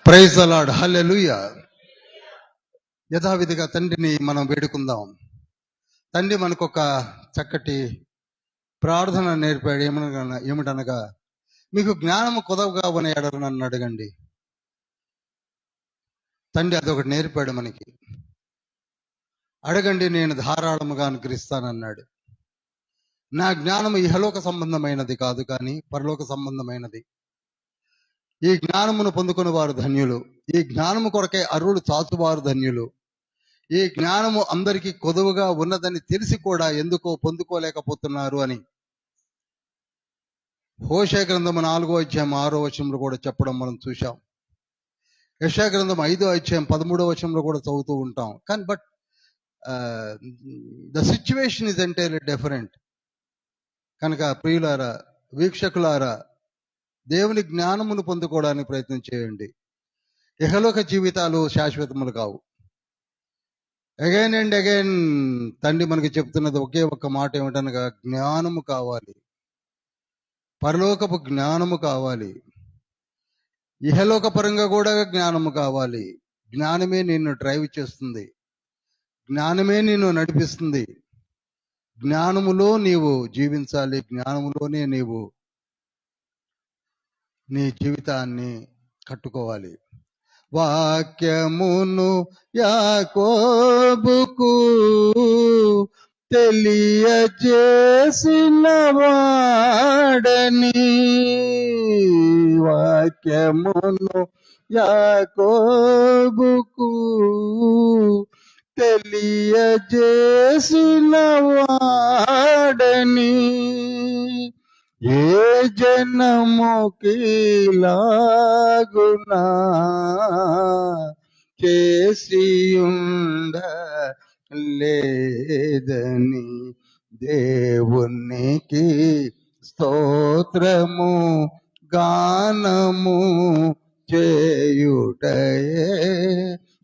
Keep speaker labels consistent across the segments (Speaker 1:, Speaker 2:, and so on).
Speaker 1: Praise the lord, హల్లెలూయా. యథావిధిగా తండ్రిని మనం వేడుకుందాం. తండ్రి మనకు ఒక చక్కటి ప్రార్థన నేర్పాడు. ఏమిటనగా మీకు జ్ఞానము కొదవగా ఉన్న ఎడల నన్ను అడగండి. తండ్రి అదొకటి నేర్పాడు మనకి. అడగండి, నేను ధారాళముగా అనుగ్రహిస్తానన్నాడు. నా జ్ఞానము ఇహలోక సంబంధమైనది కాదు, కానీ పరలోక సంబంధమైనది. ఈ జ్ఞానమును పొందుకుని వారు ధన్యులు. ఈ జ్ఞానము కొరకే అరువులు చాచువారు ధన్యులు. ఈ జ్ఞానము అందరికీ కొదువుగా ఉన్నదని తెలిసి కూడా ఎందుకో పొందుకోలేకపోతున్నారు అని హోషేయ గ్రంథము 4వ అధ్యాయం 6వ వచనంలో కూడా చెప్పడం మనం చూశాం. యెషయా గ్రంథం 5వ అధ్యాయం 13వ వచనంలో కూడా చదువుతూ ఉంటాం. కానీ but the situation is entirely different. కనుక ప్రియులారా, వీక్షకులారా, దేవుని జ్ఞానమును పొందుకోవడానికి ప్రయత్నం చేయండి. ఇహలోక జీవితాలు శాశ్వతములు కావు. అగైన్ అండ్ అగైన్ తండ్రి మనకి చెప్తున్నది ఒకే ఒక్క మాట, ఏమిటనగా జ్ఞానము కావాలి, పరలోకపు జ్ఞానము కావాలి, ఇహలోక పరంగా కూడా జ్ఞానము కావాలి. జ్ఞానమే నిన్ను డ్రైవ్ చేస్తుంది, జ్ఞానమే నిన్ను నడిపిస్తుంది. జ్ఞానములో నీవు జీవించాలి, జ్ఞానములోనే నీవు నీ జీవితాన్ని కట్టుకోవాలి. వాక్యమును యాకోబుకు తెలియజేసిన వాడని, వాక్యమును యాకోబుకు తెలియజేసిన వాడని, ఏ జనముకి లాగునా చేసియుండ లేదని, దేవునికి స్తోత్రము గానము చేయుటయే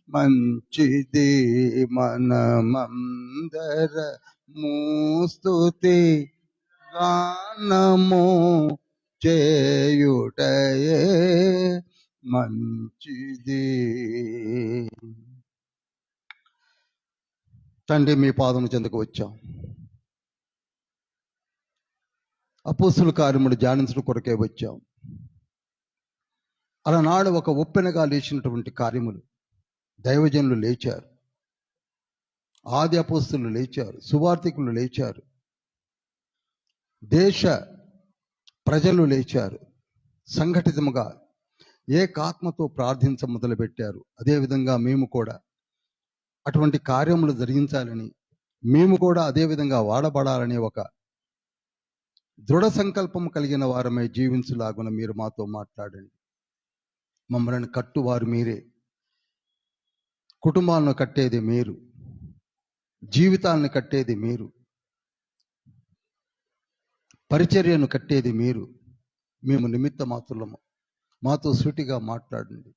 Speaker 1: మంచిది. మనమందర స్తుతి గానము చేయుటయే మంచిది. తండ్రి, మీ పాదము చెందుకు వచ్చాం. అపోస్తుల కార్యములు ధ్యానించడం కొరకే వచ్చాం. అలనాడు ఒక ఉప్పెనగా లేచినటువంటి కార్యములు, దైవజనులు లేచారు, ఆది అపోస్తులు లేచారు, సువార్థికులు లేచారు, దేశ ప్రజలు లేచారు, సంఘటితముగా ఏకాత్మతో ప్రార్థించ మొదలుపెట్టారు. అదేవిధంగా మేము కూడా అటువంటి కార్యములు జరిగించాలని, మేము కూడా అదేవిధంగా వాడబడాలని ఒక దృఢ సంకల్పం కలిగిన వారమై జీవించులాగున మీరు మాతో మాట్లాడండి. మమ్మల్ని కట్టువారు మీరే, కుటుంబాలను కట్టేది మీరు, జీవితాలను కట్టేది మీరు, పరిచర్యను కట్టేది మీరు. మేము నిమిత్త మాత్రము. మాతో సూటిగా మాట్లాడండి,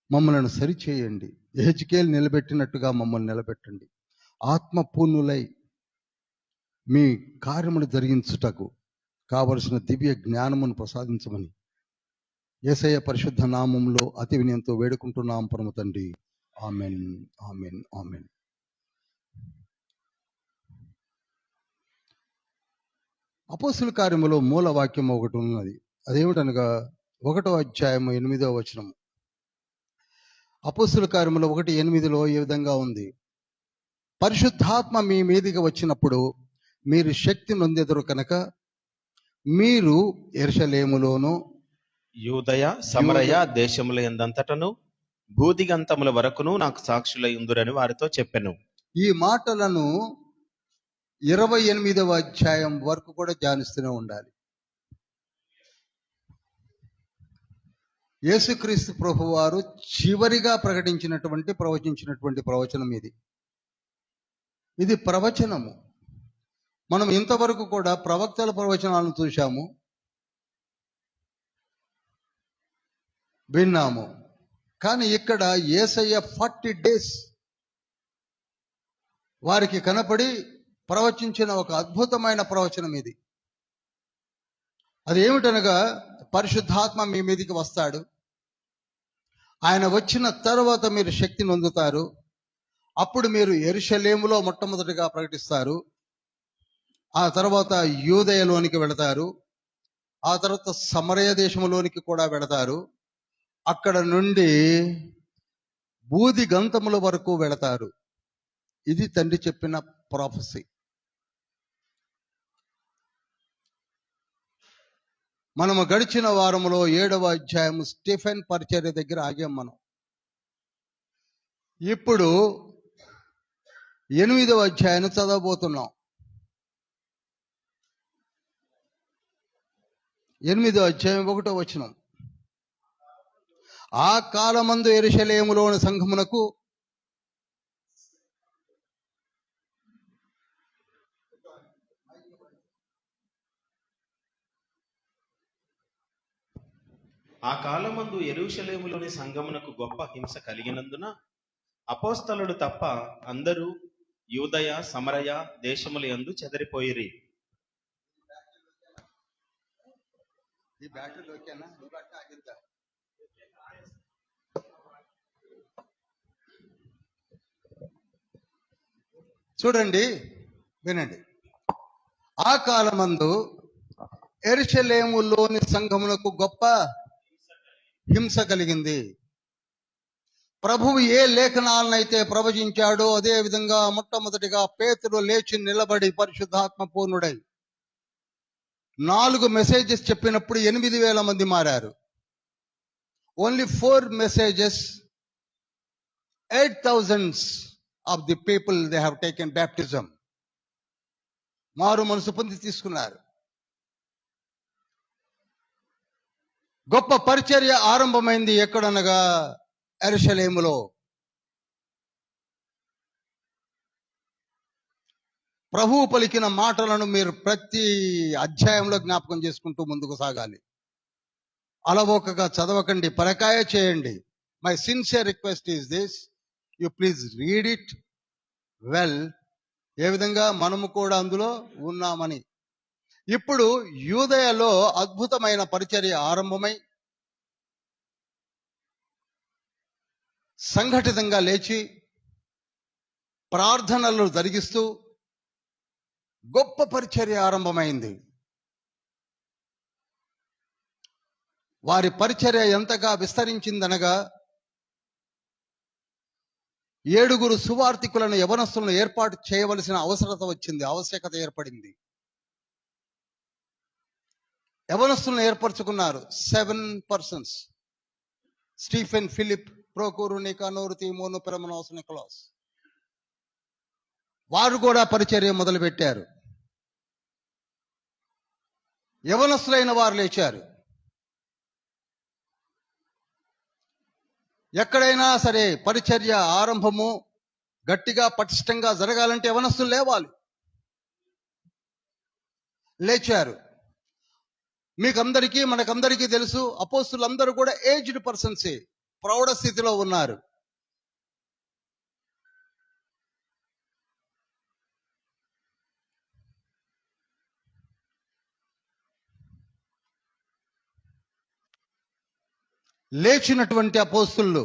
Speaker 1: మమ్మల్ని సరిచేయండి. యెహెజ్కేలు నిలబెట్టినట్టుగా మమ్మల్ని నిలబెట్టండి. ఆత్మపూర్ణులై మీ కార్యములు జరిగించుటకు కావలసిన దివ్య జ్ఞానమును ప్రసాదించమని యేసయ్య పరిశుద్ధ నామములో అతి వినయంతో వేడుకుంటున్నాం పరమ తండ్రి. Amen, amen, amen. అపోస్తుల కార్యములో మూల వాక్యం ఒకటి ఉన్నది. అదేమిటనగా 1వ అధ్యాయము 8వ వచనము. అపోస్తుల కార్యములో 1:8 ఏ విధంగా ఉంది? పరిశుద్ధాత్మ మీ మీదికి వచ్చినప్పుడు మీరు శక్తి నొందెదరు కనుక మీరు యెరూషలేములోను
Speaker 2: యూదయ సమరయ దేశముల యందంతటను భూదిగంతముల వరకును నాకు సాక్షులై ఉందురని వారితో చెప్పెను.
Speaker 1: ఈ మాటలను 28వ అధ్యాయం వరకు కూడా ధ్యానిస్తూనే ఉండాలి. యేసుక్రీస్తు ప్రభువారు చివరిగా ప్రవచించినటువంటి ప్రవచనం ఇది. ఇది ప్రవచనము. మనం ఇంతవరకు కూడా ప్రవక్తల ప్రవచనాలను చూశాము, విన్నాము. కానీ ఇక్కడ యేసయ్య 40 days వారికి కనపడి ప్రవచించిన ఒక అద్భుతమైన ప్రవచనం ఇది. అది ఏమిటనగా పరిశుద్ధాత్మ మీ మీదికి వస్తాడు, ఆయన వచ్చిన తర్వాత మీరు శక్తిని పొందుతారు. అప్పుడు మీరు యెరూషలేములో మొట్టమొదటిగా ప్రకటిస్తారు. ఆ తర్వాత యూదయలోనికి వెళతారు. ఆ తర్వాత సమరయ దేశంలోనికి కూడా వెళతారు. అక్కడ నుండి బూది గంతముల వరకు వెళతారు. ఇది తండ్రి చెప్పిన ప్రాఫెసీ. మనము గడిచిన వారంలో 7వ అధ్యాయం స్టీఫెన్ పరిచర్య దగ్గర ఆగాం మనం. ఇప్పుడు 8వ అధ్యాయాన్ని చదవబోతున్నాం. 8వ అధ్యాయం 1వ వచనం. ఆ కాలమందు యెరూషలేములోని సంఘమునకు
Speaker 2: ఆ కాలమందు యెరూషలేములోని సంఘమునకు గొప్ప హింస కలిగినందున అపోస్తలుడు తప్ప అందరూ యూదయ సమరయ దేశముల యందు చెదరిపోయిరి.
Speaker 1: చూడండి, వినండి. ఆ కాలమందు యెరూషలేములోని సంఘమునకు గొప్ప హింస కలిగింది. ప్రభువు ఏ లేఖనాలనైతే ప్రవచించాడో అదే విధంగా మొట్టమొదటిగా పేతురు లేచి నిలబడి పరిశుద్ధాత్మ పూర్ణుడై 4 మెసేజెస్ చెప్పినప్పుడు 8,000 మంది మారారు. Only 4 messages, 8,000 of the people they have taken baptism. మారు మనసు పొంది తీసుకున్నారు. గొప్ప పరిచర్య ఆరంభమైంది ఎక్కడనగా యెరూషలేములో. ప్రభువు పలికిన మాటలను మీరు ప్రతి అధ్యాయంలో జ్ఞాపకం చేసుకుంటూ ముందుకు సాగాలి. అలవోకగా చదవకండి, పరకాయ చేయండి. My sincere request is this, you please read it well. ఏ విధంగా మనము కూడా అందులో ఉన్నామని. ఇప్పుడు యూదయలో అద్భుతమైన పరిచర్య ఆరంభమై సంఘటితంగా లేచి ప్రార్థనలు జరిగిస్తూ గొప్ప పరిచర్య ఆరంభమైంది. వారి పరిచర్య ఎంతగా విస్తరించిందనగా 7 సువార్థికులను యవనస్తులను ఏర్పాటు చేయవలసిన ఆవశ్యకత ఏర్పడింది. యవనస్తులను ఏర్పరచుకున్నారు. 7 persons: Stephen, Philip, Prochorus, నికానోరు, తీమోను, పెరమనోస్, Nicholas. వారు కూడా పరిచర్య మొదలుపెట్టారు. యవనస్తులైన వారు లేచారు. ఎక్కడైనా సరే పరిచర్య ఆరంభము గట్టిగా పటిష్టంగా జరగాలంటే యవనస్తులు లేవాలి. లేచారు. మనకందరికీ తెలుసు, అపోస్తులందరూ కూడా ఏజ్డ్ పర్సన్సే, ప్రౌఢ స్థితిలో ఉన్నారు. లేచినటువంటి అపోస్తులు,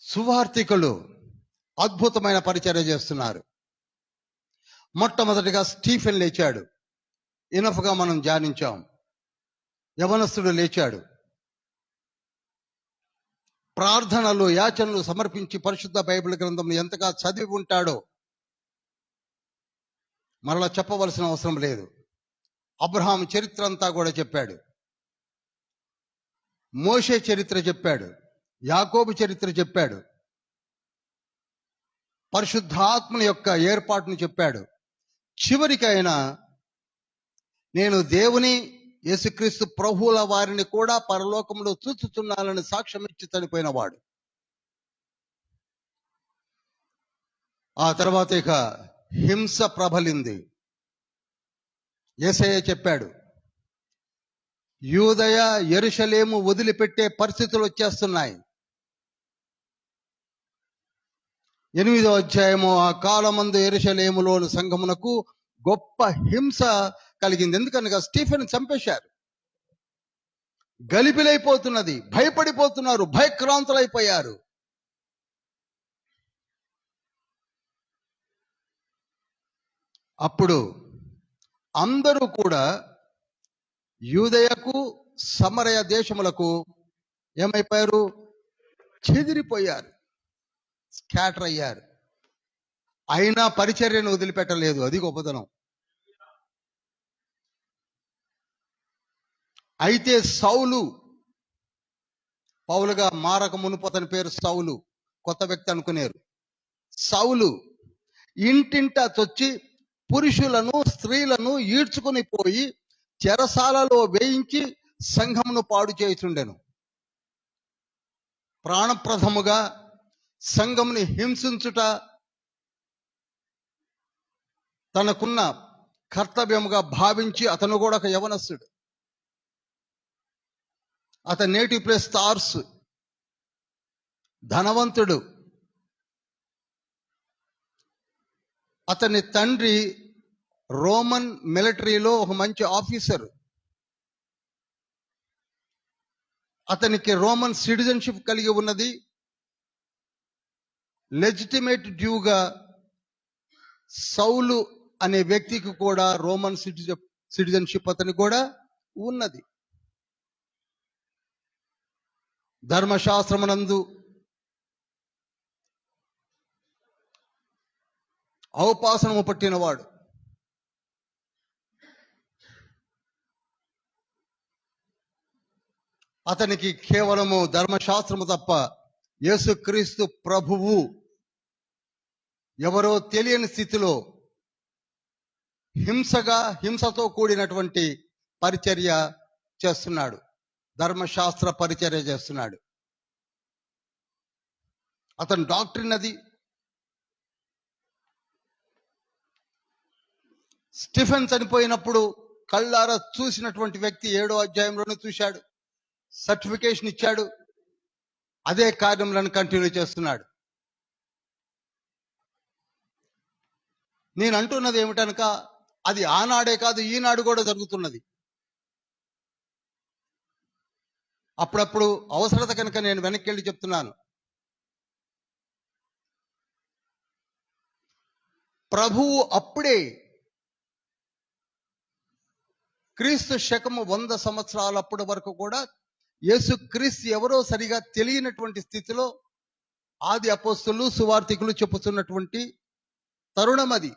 Speaker 1: సువార్థికులు అద్భుతమైన పరిచర్య చేస్తున్నారు. మొట్టమొదటిగా స్టీఫెన్ లేచాడు. ఇనఫ్గా మనం ధ్యానించాం. యవనస్తుడు లేచాడు. ప్రార్థనలు, యాచనలు సమర్పించి పరిశుద్ధ బైబిల్ గ్రంథం ఎంతగా చదివి ఉంటాడో మరలా చెప్పవలసిన అవసరం లేదు. అబ్రహాం చరిత్ర అంతా కూడా చెప్పాడు. మోషే చరిత్ర చెప్పాడు. యాకోబు చరిత్ర చెప్పాడు. పరిశుద్ధాత్మని యొక్క ఏర్పాటును చెప్పాడు. చివరికైనా నేను దేవుని, యేసుక్రీస్తు ప్రభువుల వారిని కూడా పరలోకంలో చూచుచున్నానని సాక్ష్యం ఇచ్చి చనిపోయిన వాడు. ఆ తర్వాత ఇక హింస ప్రబలింది. యేసయ్య చెప్పాడు, యూదయ, యెరూషలేము వదిలిపెట్టే పరిస్థితులు వచ్చేస్తున్నాయి. 8వ అధ్యాయము. ఆ కాలమందు యెరూషలేములోని సంఘమునకు గొప్ప హింస కలిగింది. ఎందుకనగా స్టీఫెన్ చంపేశారు. గలిబిలైపోతున్నది, భయపడిపోతున్నారు, భయక్రాంతులైపోయారు. అప్పుడు అందరూ కూడా యూదయకు సమరయ దేశములకు ఏమైపోయారు? చెదిరిపోయారు, స్కాటర్ అయ్యారు. అయినా పరిచర్యను వదిలిపెట్టలేదు. అది గొప్పతనం. అయితే సౌలు, పౌలుగా మారక మునుపు అతని పేరు సౌలు, కొత్త వ్యక్తి అనుకునేరు. సౌలు ఇంటింటా చొచ్చి పురుషులను స్త్రీలను ఈడ్చుకుని పోయి చెరసాలలో వేయించి సంఘమును పాడు చేయుచుండెను. ప్రాణప్రదముగా సంఘముని హింసించుట తనకున్న కర్తవ్యముగా భావించి, అతను కూడా ఒక యవనస్తుడు. అతని నేటివ్ ప్లేస్ తార్సు, ధనవంతుడు. అతని తండ్రి రోమన్ మిలిటరీలో ఒక మంచి ఆఫీసర్. అతనికి రోమన్ సిటిజన్షిప్ కలిగి ఉన్నది. లెజిటిమేట్ డ్యూగా సౌలు అనే వ్యక్తికి కూడా రోమన్ సిటిజన్షిప్ అతనికి కూడా ఉన్నది. ధర్మశాస్త్రమునందు ఔపాసనము పట్టినవాడు. అతనికి కేవలము ధర్మశాస్త్రము తప్ప యేసుక్రీస్తు ప్రభువు ఎవరో తెలియని స్థితిలో హింసతో కూడినటువంటి పరిచర్య చేస్తున్నాడు. ధర్మశాస్త్ర పరిచర్య చేస్తున్నాడు. అతని డాక్ట్రిన్ అది. స్టిఫెన్ చనిపోయినప్పుడు కళ్ళారా చూసినటువంటి వ్యక్తి 7వ అధ్యాయంలోనే చూశాడు, సర్టిఫికేషన్ ఇచ్చాడు. అదే కార్యములను కంటిన్యూ చేస్తున్నాడు. నేను అంటున్నది ఏమిటనక, అది ఆనాడే కాదు, ఈనాడు కూడా జరుగుతున్నది. అప్పుడప్పుడు అవసరత కనుక నేను వెనక్కి వెళ్ళి చెప్తున్నాను. ప్రభువు అప్పుడే క్రీస్తు శకము 100 సంవత్సరాలప్పటి వరకు కూడా యేసు క్రీస్తు ఎవరో సరిగా తెలియనటువంటి స్థితిలో ఆది అపోస్తలులు సువార్తికులు చెప్పుతున్నటువంటి తరుణం అది.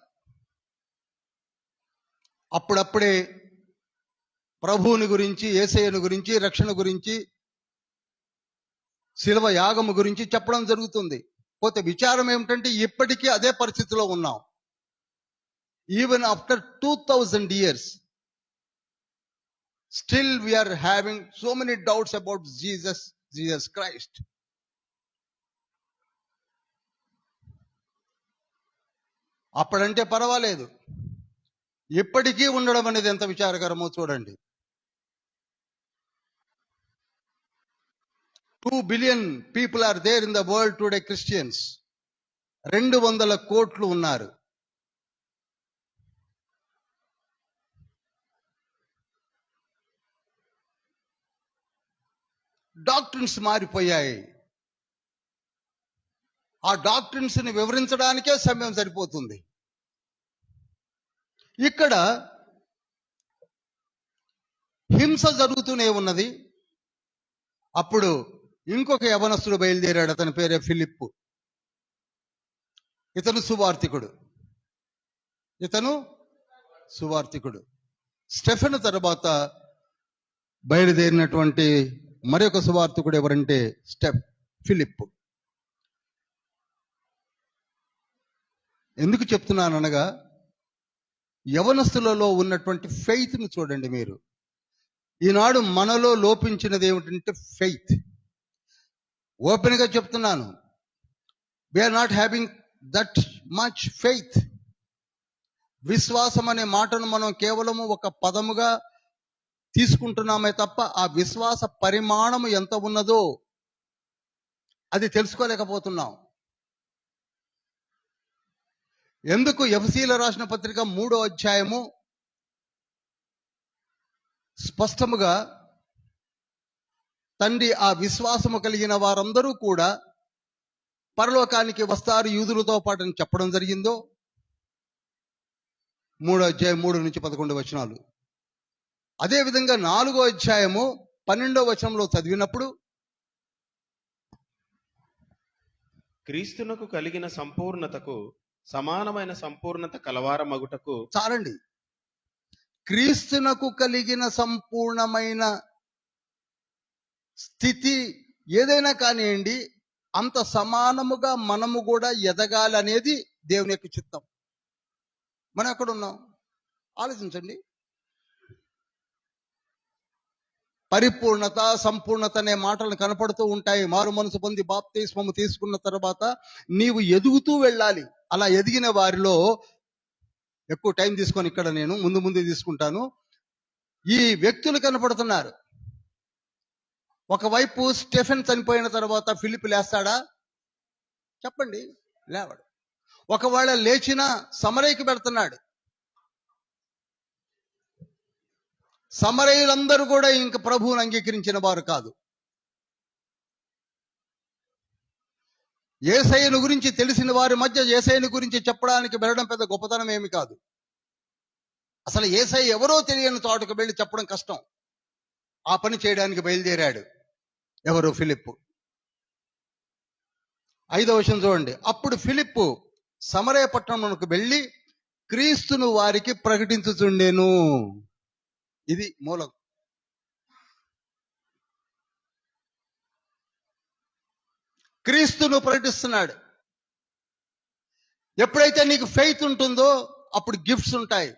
Speaker 1: అప్పుడప్పుడే ప్రభువుని గురించి, యేసయ్యను గురించి, రక్షణ గురించి, శిలువ యాగము గురించి చెప్పడం జరుగుతుంది. పోతే విచారం ఏమిటంటే ఇప్పటికీ అదే పరిస్థితిలో ఉన్నాం. Even after 2000 years still we are having so many doubts about Jesus Christ. అప్పుడంటే పర్వాలేదు, ఇప్పటికీ ఉండడం అనేది ఎంత విచారకరమో చూడండి. 2 billion people are there in the world today, Christians. 200 కోట్లు ఉన్నారు. డాక్ట్రిన్స్ మారిపోయాయి. ఆ డాక్ట్రిన్స్ ని వివరించడానికే సమయం సరిపోతుంది. ఇక్కడ హింస జరుగుతూనే ఉన్నది. అప్పుడు ఇంకొక యవనస్తుడు బయలుదేరాడు. అతని పేరే ఫిలిప్పు. ఇతను సువార్తికుడు. స్టెఫెన్ తర్వాత బయలుదేరినటువంటి మరొక సువార్తికుడు ఎవరంటే ఫిలిప్పు. ఎందుకు చెప్తున్నాననగా, యవనస్తులలో ఉన్నటువంటి ఫెయిత్ను చూడండి మీరు. ఈనాడు మనలో లోపించినది ఏమిటంటే ఫెయిత్. ఓపెన్గా చెప్తున్నాను, we're not having that much faith. విశ్వాసం అనే మాటను మనం కేవలము ఒక పదముగా తీసుకుంటున్నామే తప్ప ఆ విశ్వాస పరిమాణము ఎంత ఉన్నదో అది తెలుసుకోలేకపోతున్నాం. ఎందుకు? ఎఫెసీయుల రాసిన పత్రిక 3వ అధ్యాయము స్పష్టముగా తండ్రి ఆ విశ్వాసము కలిగిన వారందరూ కూడా పరలోకానికి వస్తారు యూదులతో పాటు అని చెప్పడం జరిగిందో 3:3-11 అదేవిధంగా 4:12 చదివినప్పుడు
Speaker 2: క్రీస్తునకు కలిగిన సంపూర్ణతకు సమానమైన సంపూర్ణత కలవారమగుటకు
Speaker 1: చాలండి. క్రీస్తునకు కలిగిన సంపూర్ణమైన స్థితి ఏదైనా కానివ్వండి, అంత సమానముగా మనము కూడా ఎదగాలి అనేది దేవుని యొక్క చిత్తం. మనం ఎక్కడ ఉన్నాం ఆలోచించండి. పరిపూర్ణత, సంపూర్ణత అనే మాటలు కనపడుతూ ఉంటాయి. మారు మనసు పొంది బాప్తిస్మము తీసుకున్న తర్వాత నీవు ఎదుగుతూ వెళ్ళాలి. అలా ఎదిగిన వారిలో ఎక్కువ టైం తీసుకొని ఇక్కడ నేను ముందు తీసుకుంటాను. ఈ వ్యక్తులు కనపడుతున్నారు. ఒకవైపు స్టెఫెన్ చనిపోయిన తర్వాత ఫిలిప్ లేస్తాడా? చెప్పండి, లేవాడు. ఒకవేళ లేచిన సమరయ్యకి పెడుతున్నాడు. సమరయులందరూ కూడా ఇంక ప్రభువుని అంగీకరించిన వారు కాదు. యేసయ్యను గురించి తెలిసిన వారి మధ్య యేసయ్యను గురించి చెప్పడానికి వెళ్ళడం పెద్ద గొప్పతనం ఏమి కాదు. అసలు యేసయ్య ఎవరో తెలియని చోటుకు వెళ్ళి చెప్పడం కష్టం. ఆ పని చేయడానికి బయలుదేరాడు. ఎవరు? ఫిలిప్పు. 5వ వచనం చూడండి. అప్పుడు ఫిలిప్పు సమరయ పట్టణమునకు వెళ్ళి క్రీస్తును వారికి ప్రకటించుచుండెను. ఇది మూలం. క్రీస్తును ప్రకటిస్తున్నాడు. ఎప్పుడైతే నీకు ఫెయిత్ ఉంటుందో అప్పుడు గిఫ్ట్స్ ఉంటాయి.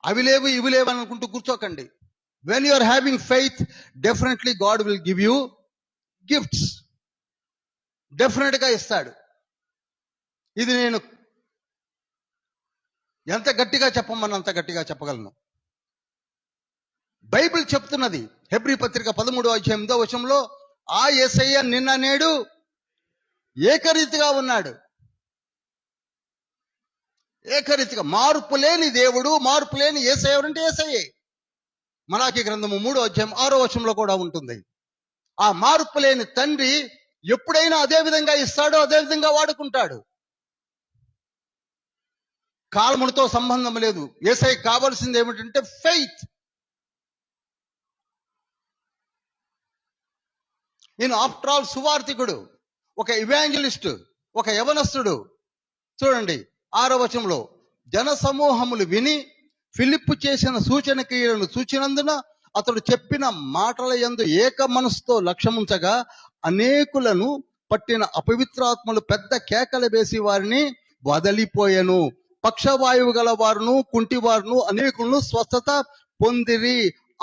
Speaker 1: అవి లేవు ఇవి లేవు అనుకుంటూ కూర్చోకండి. When you are having faith, definitely God will give you gifts. Definite గా ఇస్తాడు. ఇది నేను ఎంత గట్టిగా చెప్పమని అంత గట్టిగా చెప్పగలను. బైబిల్ చెప్తున్నది. హెబ్రీ పత్రిక 13:8 ఆ యేసయ్య నిన్న నేడు ఏకరీతిగా ఉన్నాడు. ఏకరీతిగా, మార్పు లేని దేవుడు, మార్పు లేని యేసయ్య ఎవరంటే యేసయ్యే. మలాకీ గ్రంథము 3:6 కూడా ఉంటుంది. ఆ మార్పు లేని తండ్రి ఎప్పుడైనా అదే విధంగా ఇస్తాడో అదే విధంగా వాడుకుంటాడు. కాలములతో సంబంధం లేదు. యేసయ్యకి కావాల్సింది ఏమిటంటే ఫెయిత్. నేను ఆఫ్టర్ ఆల్ సువార్థికుడు, ఒక ఇవాంజలిస్ట్, ఒక యవనస్తుడు. చూడండి 6వ వచనంలో, జన సమూహములు విని ఫిలిప్పు చేసిన సూచన క్రియలను చూచినందున అతడు చెప్పిన మాటల యందు ఏక మనసుతో లక్ష్యముంచగా అనేకులను పట్టిన అపవిత్రాత్మలు పెద్ద కేకలు వేసి వారిని వదలిపోయెను. పక్షవాయువు గల వారును కుంటివారును అనేకులను స్వస్థత పొందిరి.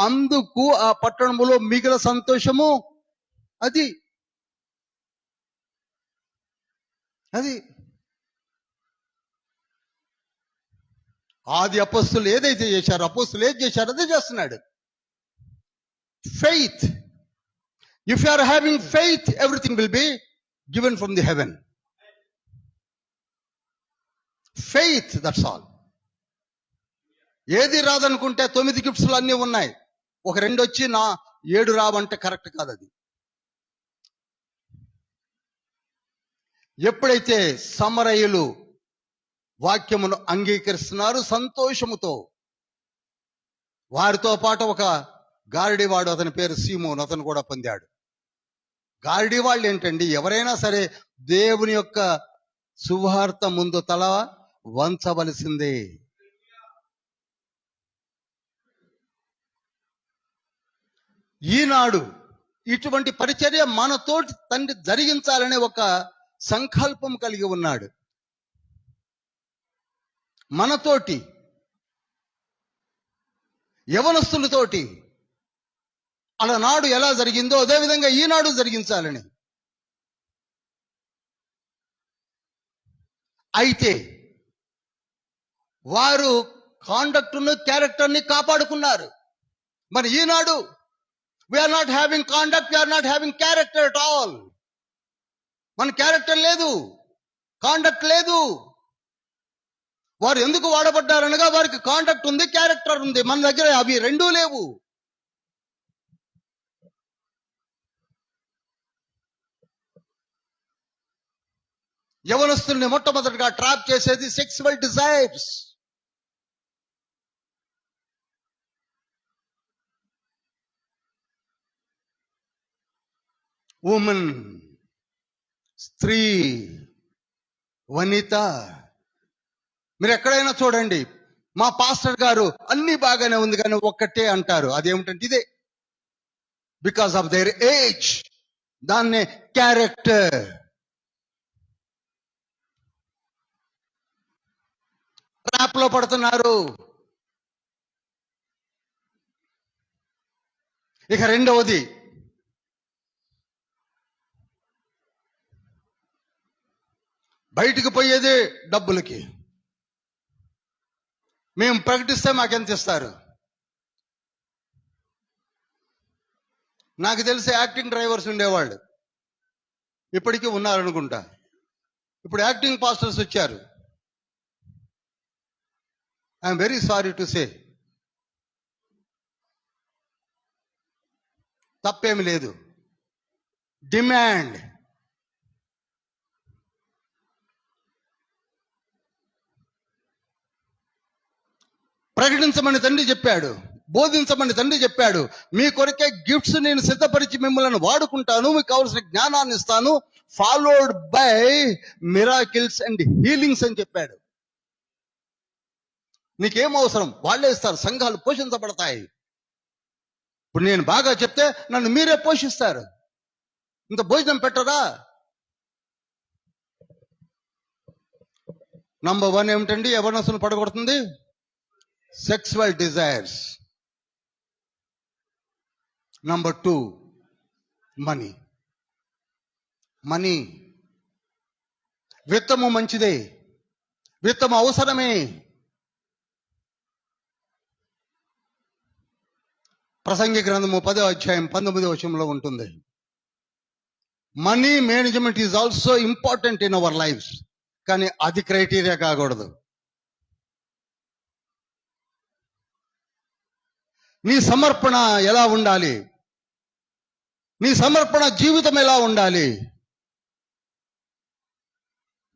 Speaker 1: అందుకు ఆ పట్టణములో మిగిలిన సంతోషము. అది ఆది అపోస్తులు ఏదైతే చేశారో, అపోస్తులు ఏది చేశారో అదే చేస్తున్నాడు. Faith. If you are having faith, everything will be given from the heaven. Faith, that's all. ఏది రాదనుకుంటే 9 గిఫ్ట్స్లు అన్నీ ఉన్నాయి, ఒక 2 వచ్చి 7 రావంటే కరెక్ట్ కాదు అది. ఎప్పుడైతే సమరయులు వాక్యమును అంగీకరిస్తున్నారు సంతోషముతో, వారితో పాటు ఒక గారడివాడు, అతని పేరు సీమోన్, అతను కూడా పొందాడు. గారడి వాళ్ళు ఏంటండి, ఎవరైనా సరే దేవుని యొక్క సువార్త ముందు తల వంచవలసిందే. ఈనాడు ఇటువంటి పరిచర్య మనతోటి తండ్రి జరిగించాలనే ఒక సంకల్పం కలిగి ఉన్నాడు. మనతోటి, యవనస్తులతోటి అలనాడు ఎలా జరిగిందో అదేవిధంగా ఈనాడు జరిగించాలని. అయితే వారు కాండక్ట్ను, క్యారెక్టర్ని కాపాడుకున్నారు. మరి ఈనాడు we are not having conduct, we are not having character at all. మన క్యారెక్టర్ లేదు, కాండక్ట్ లేదు. వారు ఎందుకు వాడబడ్డారనగా వారికి కాండక్ట్ ఉంది, క్యారెక్టర్ ఉంది. మన దగ్గర అవి రెండూ లేవు. యవనస్తుల్ని మొట్టమొదటిగా ట్రాప్ చేసేది సెక్సువల్ డిజైర్స్. ఉమెన్, స్త్రీ, వనిత. మీరు ఎక్కడైనా చూడండి, మా పాస్టర్ గారు అన్ని బాగానే ఉంది కానీ ఒక్కటే అంటారు. అదేమిటంటే ఇదే, బికాస్ ఆఫ్ దేర్ ఏజ్. దాన్నే క్యారెక్టర్. ట్రాప్ లో పడుతున్నారు. ఇక రెండవది, బయటికి పోయేదే డబ్బులకి. మేము ప్రకటిస్తే మాకెంత ఇస్తారు? నాకు తెలిసి యాక్టింగ్ డ్రైవర్స్ ఉండేవాళ్ళు, ఇప్పటికీ ఉన్నారనుకుంటా. ఇప్పుడు యాక్టింగ్ పాస్టర్స్ వచ్చారు. I'm very sorry to say, తప్పేమి లేదు. డిమాండ్. ప్రకటించమని తండ్రి చెప్పాడు, బోధించమని తండ్రి చెప్పాడు. మీ కొరకే గిఫ్ట్స్ నేను సిద్ధపరిచి మిమ్మల్ని వాడుకుంటాను, మీకు కావలసిన జ్ఞానాన్ని ఇస్తాను, followed by miracles and healings అని చెప్పాడు. నీకేం అవసరం? వాళ్ళే ఇస్తారు. సంఘాలు పోషించబడతాయి. ఇప్పుడు నేను బాగా చెప్తే నన్ను మీరే పోషిస్తారు. ఇంత భోజనం పెట్టరా? నంబర్ 1 ఏమిటండి యవనస్తులను పడగొడుతుంది? Sexual desires. Number 2, money. Money. విత్తము మంచిదే, విత్తము అవసరమే. ప్రసంగి గ్రంథము 10వ అధ్యాయం 19వ వచనంలో ఉంటుంది. Money management is also important in our life. కానీ అది క్రైటీరియా కాకూడదు. నీ సమర్పణ ఎలా ఉండాలి? నీ సమర్పణ జీవితం ఎలా ఉండాలి?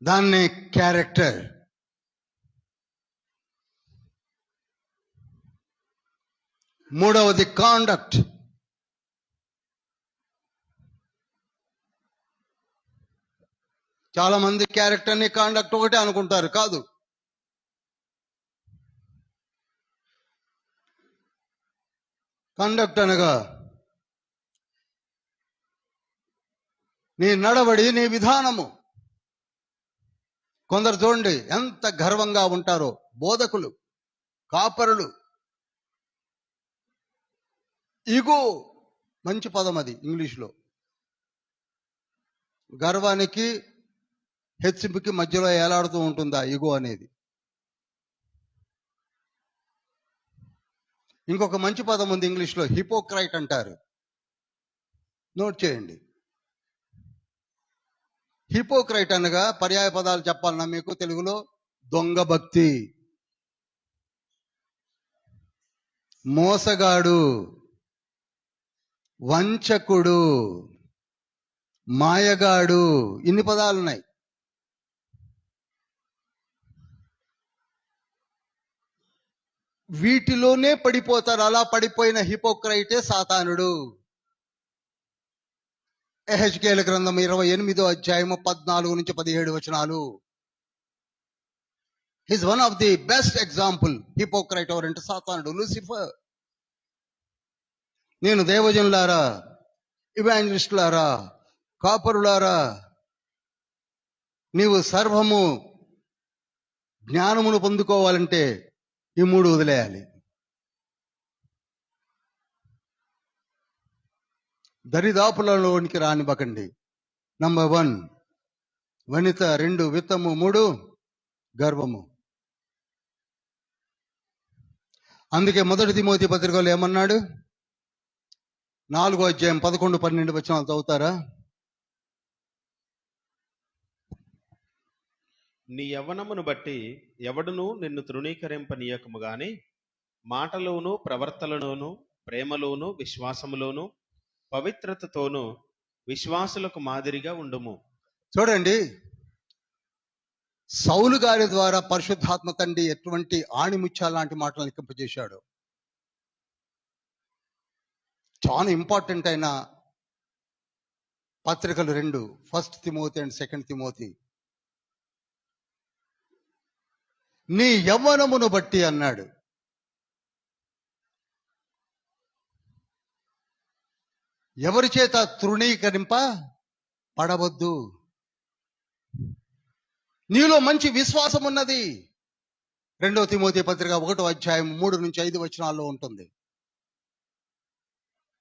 Speaker 1: దాన్నే క్యారెక్టర్. మూడవది కాండక్ట్. చాలా మంది క్యారెక్టర్ని కాండక్ట్ ఒకటే అనుకుంటారు. కాదు. కండక్ట్ అనగా నీ నడవడి, నీ విధానము. కొందరు చూడండి ఎంత గర్వంగా ఉంటారో, బోధకులు, కాపరులు. ఈగో మంచి పదం అది ఇంగ్లీష్లో. గర్వానికి హెచ్చింపుకి మధ్యలో ఏలాడుతూ ఉంటుందా ఈగో అనేది. ఇంకొక మంచి పదం ఉంది ఇంగ్లీష్లో, హిపోక్రైట్ అంటారు. నోట్ చేయండి. హిపోక్రైట్ అనగా పర్యాయ పదాలు చెప్పాలన్నా మీకు తెలుగులో, దొంగ భక్తి, మోసగాడు, వంచకుడు, మాయగాడు, ఇన్ని పదాలు ఉన్నాయి. వీటిలోనే పడిపోతారు. అలా పడిపోయిన హిపోక్రైటే సాతానుడు. ఎహెజ్కేలు గ్రంథం 28వ అధ్యాయము 14 నుంచి 17 వచనాలు. His one of the best example. Hypocrite ఎవరంటే సాతానుడు, లూసిఫర్. నేను దేవజనులారా, ఇవాంజలిస్టులారా, కాపరులారా, నీవు సర్వము జ్ఞానమును పొందుకోవాలంటే ఈ 3 వదిలేయాలి. దరిదాపులలోనికి రానివ్వకండి. నంబర్ 1 వనిత, 2 విత్తము, 3 గర్వము. అందుకే 1 తిమోతి పత్రికలో ఏమన్నాడు? 4వ అధ్యాయం 11-12 వచనాలు చదువుతారా?
Speaker 2: నీ యవ్వనమును బట్టి ఎవడును నిన్ను తృణీకరింపనీయకము గాని మాటలోను, ప్రవర్తనలోను, ప్రేమలోను, విశ్వాసములోను, పవిత్రతతోను విశ్వాసులకు మాదిరిగా ఉండుము.
Speaker 1: చూడండి, సౌలు గారి ద్వారా పరిశుద్ధాత్మ తండ్రి ఎటువంటి ఆణిముత్యాల లాంటి మాటలు లిఖింపజేశాడు. చాలా ఇంపార్టెంట్ అయిన పత్రికలు రెండు, 1 తిమోతి అండ్ 2 తిమోతి. నీ యవ్వనమును బట్టి అన్నాడు. ఎవరి చేత తృణీకరింప పడవద్దు. నీలో మంచి విశ్వాసం ఉన్నది. 2 తిమోతి పత్రిక 1వ అధ్యాయం 3 నుంచి 5 వచనాల్లో ఉంటుంది.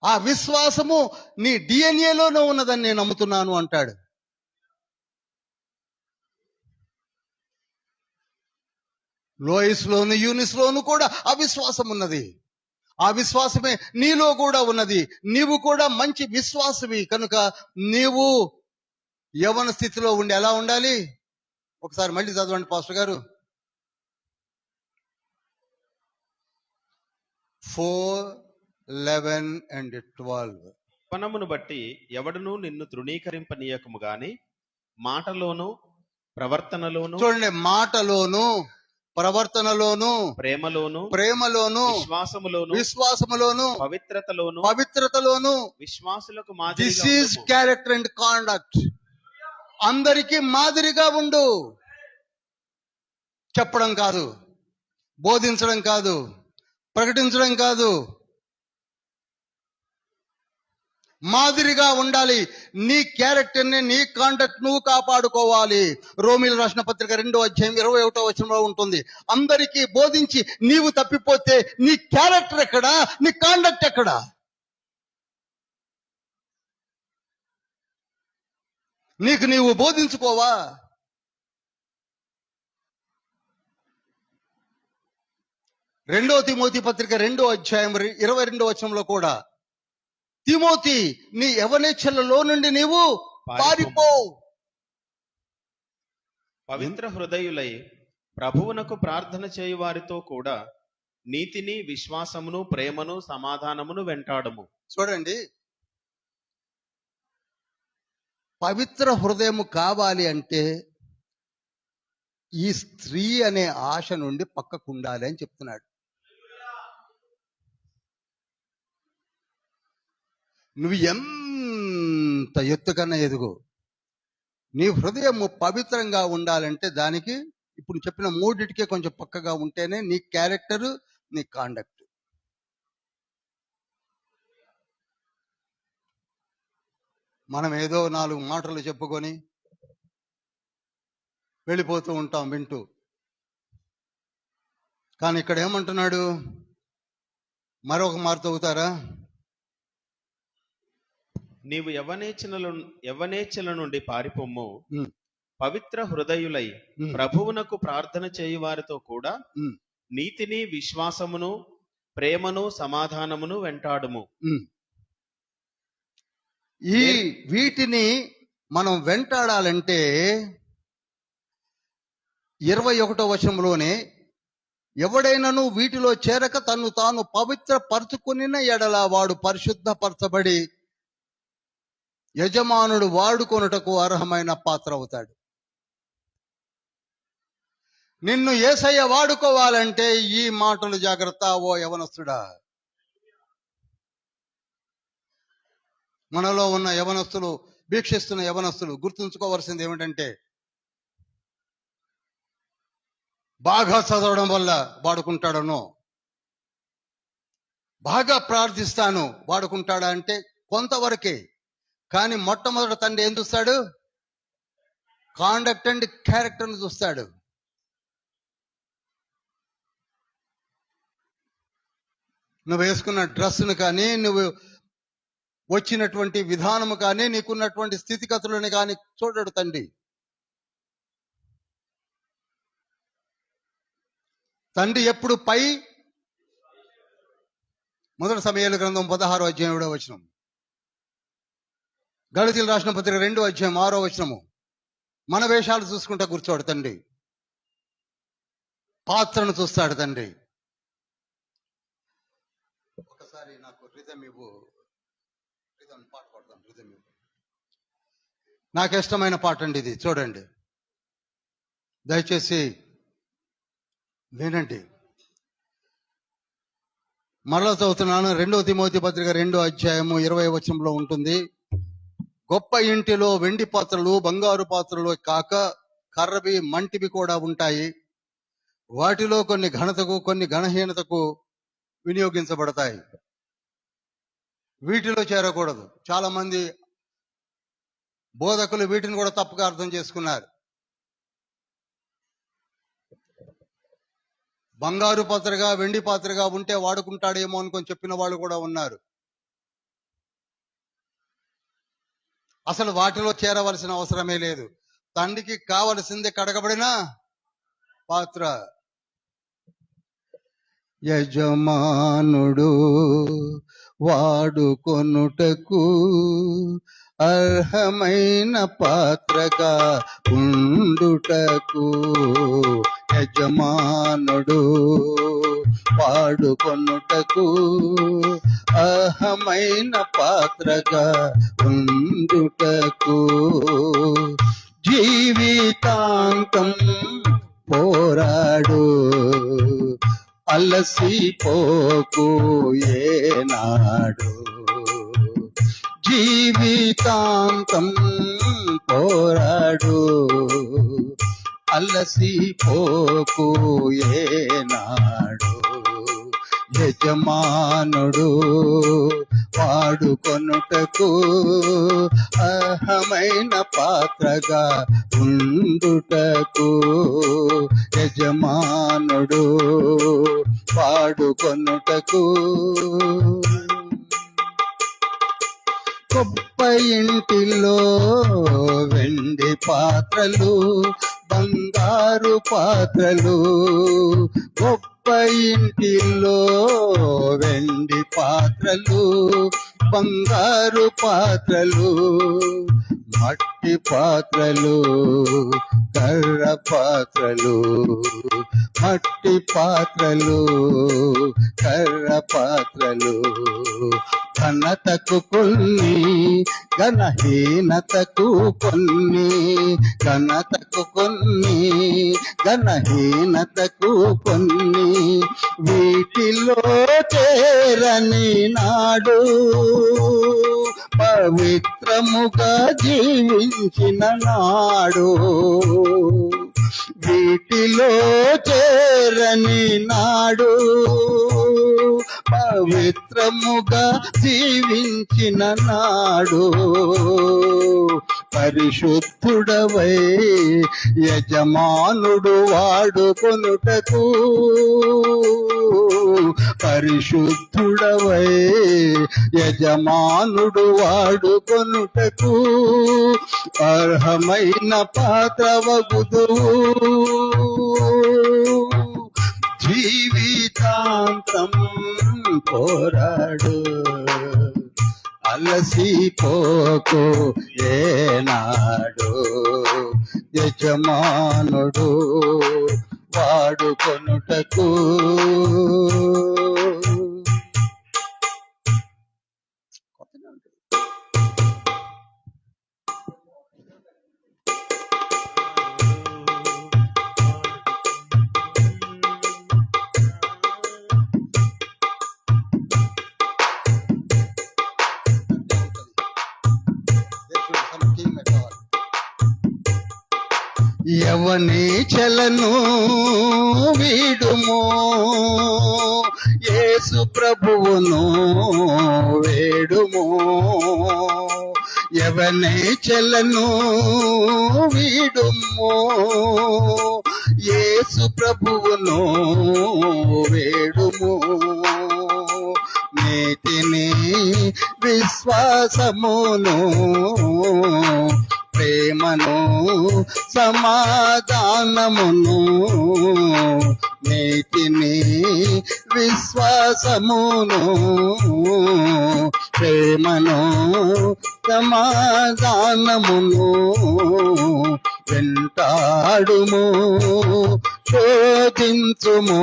Speaker 1: ఆ విశ్వాసము నీ డిఎన్ఏలోనే ఉన్నదని నేను నమ్ముతున్నాను అంటాడు. లోయిస్లోను యూనిస్లోను కూడా ఆ విశ్వాసం ఉన్నది. ఆ విశ్వాసమే నీలో కూడా ఉన్నది. నీవు కూడా మంచి విశ్వాసవి కనుక నీవు యవ్వన స్థితిలో ఉండి ఎలా ఉండాలి? ఒకసారి మళ్ళీ చదవండి పాస్టర్ గారు. 4:11 and 12.
Speaker 2: యవ్వనమును బట్టి ఎవడును నిన్ను తృణీకరింపనీయకము గాని మాటలోను ప్రవర్తనలోను,
Speaker 1: చూడండి, మాటలోను ప్రవర్తనలోను ప్రేమలోను విశ్వాసములోను పవిత్రతలోను
Speaker 2: విశ్వాసులకు
Speaker 1: దిస్
Speaker 2: మాదిరిగా
Speaker 1: ఈజ్
Speaker 2: ఉండుము.
Speaker 1: Character and conduct. అందరికీ మాదిరిగా ఉండు. చెప్పడం కాదు, బోధించడం కాదు, ప్రకటించడం కాదు, మాదిరిగా ఉండాలి. నీ క్యారెక్టర్ని, నీ కాండక్ట్ నువ్వు కాపాడుకోవాలి. రోమీలు రాసిన పత్రిక 2వ అధ్యాయం 21వ వచనంలో ఉంటుంది. అందరికీ బోధించి నీవు తప్పిపోతే నీ క్యారెక్టర్ ఎక్కడా? నీ కాండక్ట్ ఎక్కడా? నీకు నీవు బోధించుకోవా? రెండో తిమోతి పత్రిక 2వ అధ్యాయం 22వ వచనంలో కూడా, తిమోతి నీ యవనేచ్ఛలలో నుండి నీవు పారిపో.
Speaker 2: పవిత్ర హృదయులై ప్రభువునకు ప్రార్థన చేయు వారితో కూడా నీతిని, విశ్వాసమును, ప్రేమను, సమాధానమును వెంటాడము.
Speaker 1: చూడండి, పవిత్ర హృదయము కావాలి అంటే ఈ స్త్రీ అనే ఆశ నుండి పక్కకు ఉండాలి అని చెప్తున్నాడు. నువ్వు ఎంత ఎత్తుకన్నా ఎదుగు, నీ హృదయము పవిత్రంగా ఉండాలంటే దానికి ఇప్పుడు చెప్పిన మూడిటికే కొంచెం పక్కగా ఉంటేనే నీ క్యారెక్టర్, నీ కాండక్ట్. మనం ఏదో 4 మాటలు చెప్పుకొని వెళ్ళిపోతూ ఉంటాం వింటూ. కానీ ఇక్కడ ఏమంటున్నాడు? మరొక మాట అవుతారా?
Speaker 2: నీవు యవ్వనేచ్ఛల నుండి పారిపోమ్ము. పవిత్ర హృదయులై ప్రభువునకు ప్రార్థన చేయు వారితో కూడా నీతిని, విశ్వాసమును, ప్రేమను, సమాధానమును వెంటాడుము.
Speaker 1: ఈ వీటిని మనం వెంటాడాలంటే 21వ వచనంలోనే, ఎవడైనను వీటిలో చేరక తను తాను పవిత్ర పరుచుకునిన ఎడల వాడు పరిశుద్ధపరచబడి యజమానుడు వాడుకొనుటకు అర్హమైన పాత్ర అవుతాడు. నిన్ను యేసయ్య వాడుకోవాలంటే ఈ మాటలు జాగ్రత్త ఓ యవనస్తుడా. మనలో ఉన్న యవనస్తులు, వీక్షిస్తున్న యవనస్తులు గుర్తుంచుకోవాల్సింది ఏమిటంటే, బాగా చదవడం వల్ల వాడుకుంటాడనో, బాగా ప్రార్థిస్తాను వాడుకుంటాడా అంటే కొంతవరకే. కానీ మొట్టమొదటి తండ్రి ఏం చూస్తాడు? కాండక్ట్ అండ్ క్యారెక్టర్ని చూస్తాడు. నువ్వు వేసుకున్న డ్రెస్ను కానీ, నువ్వు వచ్చినటువంటి విధానము కానీ, నీకున్నటువంటి స్థితిగతులను కానీ చూడడు తండ్రి. తండ్రి ఎప్పుడు పై. మొదటి సమూయేలు గ్రంథం 16వ అధ్యాయం 7వ వచనం, గళతీయులకు రాసిన పత్రిక 2వ అధ్యాయం 6వ వచనము. మన వేషాలు చూసుకుంటా కూర్చోడు తండ్రి, పాత్రను చూస్తాడు తండ్రి. ఒకసారి నాకు రిథమ్ ఇవ్వు, పాట పాడతాను. రిథమ్ ఇవ్వు. నాకు ఇష్టమైన పాట అండి ఇది. చూడండి, దయచేసి వినండి. మరలా చదువుతున్నాను. 2 తిమోతి పత్రిక 2వ అధ్యాయము 20వ వచనంలో ఉంటుంది. గొప్ప ఇంటిలో వెండి పాత్రలు బంగారు పాత్రలు కాక కర్రవి మంటివి కూడా ఉంటాయి. వాటిలో కొన్ని ఘనతకు కొన్ని ఘనహీనతకు వినియోగించబడతాయి. వీటిలో చేరకూడదు. చాలా మంది బోధకులు వీటిని కూడా తప్పుగా అర్థం చేసుకున్నారు. బంగారు పాత్రగా వెండి పాత్రగా ఉంటే వాడుకుంటాడేమో అనుకొని చెప్పిన వాళ్ళు కూడా ఉన్నారు. అసలు వాటిలో చేరవలసిన అవసరమే లేదు. తండ్రికి కావలసింది కడగబడిన పాత్ర. యజమానుడు వాడుకొనుటకు అర్హమైన పాత్రగా ఉండుటకు, యజమానుడు వాడుకొనుటకు అర్హమైన పాత్రగా ఉండుటకు జీవితాంతం పోరాడు, అలసిపోకు ఏనాడు. జీవితాంతం పోరాడు, అలసిపోకు ఏనాడు. యజమానుడు వాడుకొనుటకు అర్హమైన పాత్రగా ఉండుటకు, యజమానుడు వాడుకొనుటకు. గొప్ప ఇంటిలో వెండి పాత్రలు బంగారు పాత్రలు, గొప్ప ఇంటిలో వెండి పాత్రలు బంగారు పాత్రలు, మట్టి పాత్రలు కర్ర పాత్రలు, మట్టి పాత్రలు కర్ర పాత్రలు, ఘనతకు కొన్ని ఘనహీనతకు కొన్ని, ఘనతకు కొన్ని ఘనహీనతకు కొన్ని, వీటిలో చేరని నాడు పవిత్రముగా జీవించిన నాడు, వీటిలో చేరని నాడు పవిత్రముగా జీవించిన నాడు, పరిశుద్ధుడవై యజమానుడు వాడుకొనుటకు, పరిశుద్ధుడవై యజమానుడు వాడుకొనుటకు అర్హమైన పాత్రవగుదువు. జీవితాంతం పోరాడు, అలసిపోకు ఏనాడు. యజమానుడు వాడుకొనుటకు. ఎవని చెలను వీడుమో, యేసు ప్రభువును వేడుమో. ఎవని చెలను వీడుమో, యేసు ప్రభువును వేడుమో. నీతిని విశ్వాసమును ప్రేమను సమాధానమును, నీతిని విశ్వాసమును ప్రేమను సమాధానమును వెంటాడుము, శోధించుము,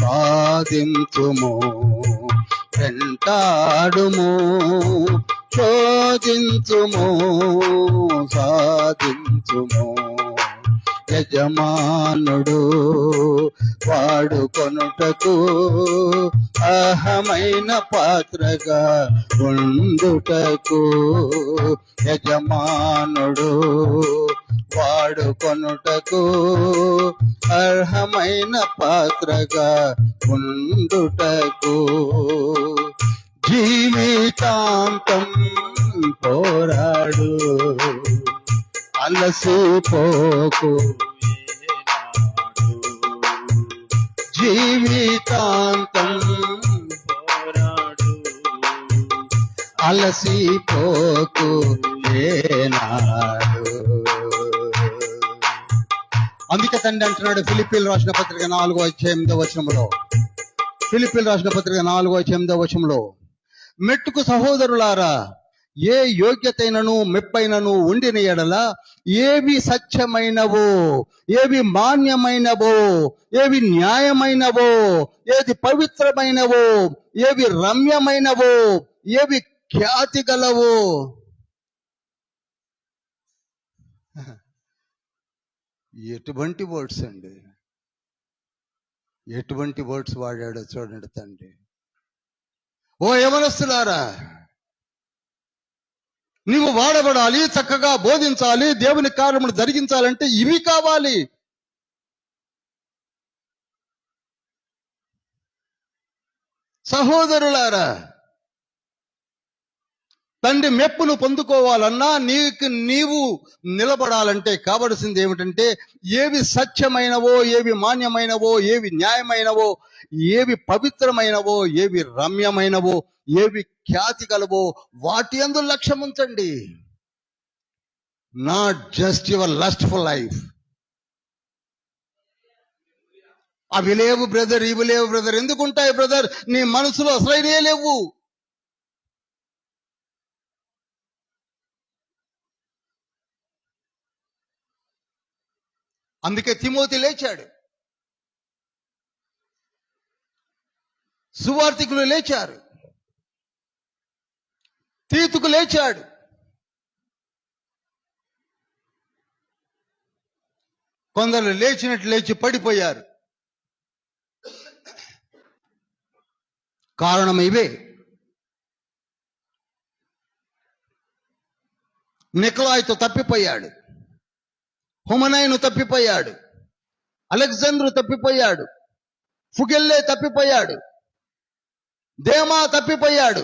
Speaker 1: సాధించుము. వెంటాడుము, శోధించుము, సాధించుము. యజమానుడు వాడుకొనుటకు అర్హమైన పాత్రగా ఉండుటకు. యజమానుడు వాడుకొనుటకు అర్హమైన పాత్రగా ఉండుటకు. జీవితాంతం పోరాడు, అలసిపోకు. జీవితాంతం
Speaker 2: పోరాడు,
Speaker 1: అలసిపోకు ఏనాడు. అందుకే తండ్రి అంటున్నాడు ఫిలిప్పీలు రాసిన పత్రిక 4:8 ఫిలిప్పీలు రాసిన పత్రిక 4:8 మెట్టుకు సహోదరులారా, ఏ యోగ్యతైనను మెప్పైనను ఉండిన ఎడల ఏవి సత్యమైనవో, ఏవి మాన్యమైనవో, ఏవి న్యాయమైనవో, ఏది పవిత్రమైనవో, ఏవి రమ్యమైనవో, ఏవి ఖ్యాతి గలవో. ఎటువంటి వర్డ్స్ అండి, ఎటువంటి వర్డ్స్ వాడాడో చూడండి తండ్రి. ఓ యవనస్తులారా, నీవు వాడబడాలి, చక్కగా బోధించాలి, దేవుని కార్యములు జరిగించాలంటే ఇవి కావాలి. సహోదరులారా, తండ్రి మెప్పును పొందుకోవాలన్నా, నీవు నిలబడాలంటే కావలసింది ఏమిటంటే, ఏవి సత్యమైనవో, ఏవి మాన్యమైనవో, ఏవి న్యాయమైనవో, ఏవి పవిత్రమైనవో, ఏవి రమ్యమైనవో, ఏవి ఖ్యాతి గలవో వాటి యందు లక్ష్యం ఉంచండి. Not just your lustful life. అవి లేవు బ్రదర్, ఇవి లేవు బ్రదర్. ఎందుకుంటాయి బ్రదర్? నీ మనసులో అసలైనే లేవు. అందుకే తిమోతి లేచాడు, సువార్తికులు లేచారు, తీతుకు లేచాడు. కొందరు లేచినట్లు లేచి పడిపోయారు. కారణం ఇవే. నికలాయితో తప్పిపోయాడు, హుమనైను తప్పిపోయాడు, అలెగ్జాండ్రు తప్పిపోయాడు, ఫుగెల్లే తప్పిపోయాడు, దేమా తప్పిపోయాడు,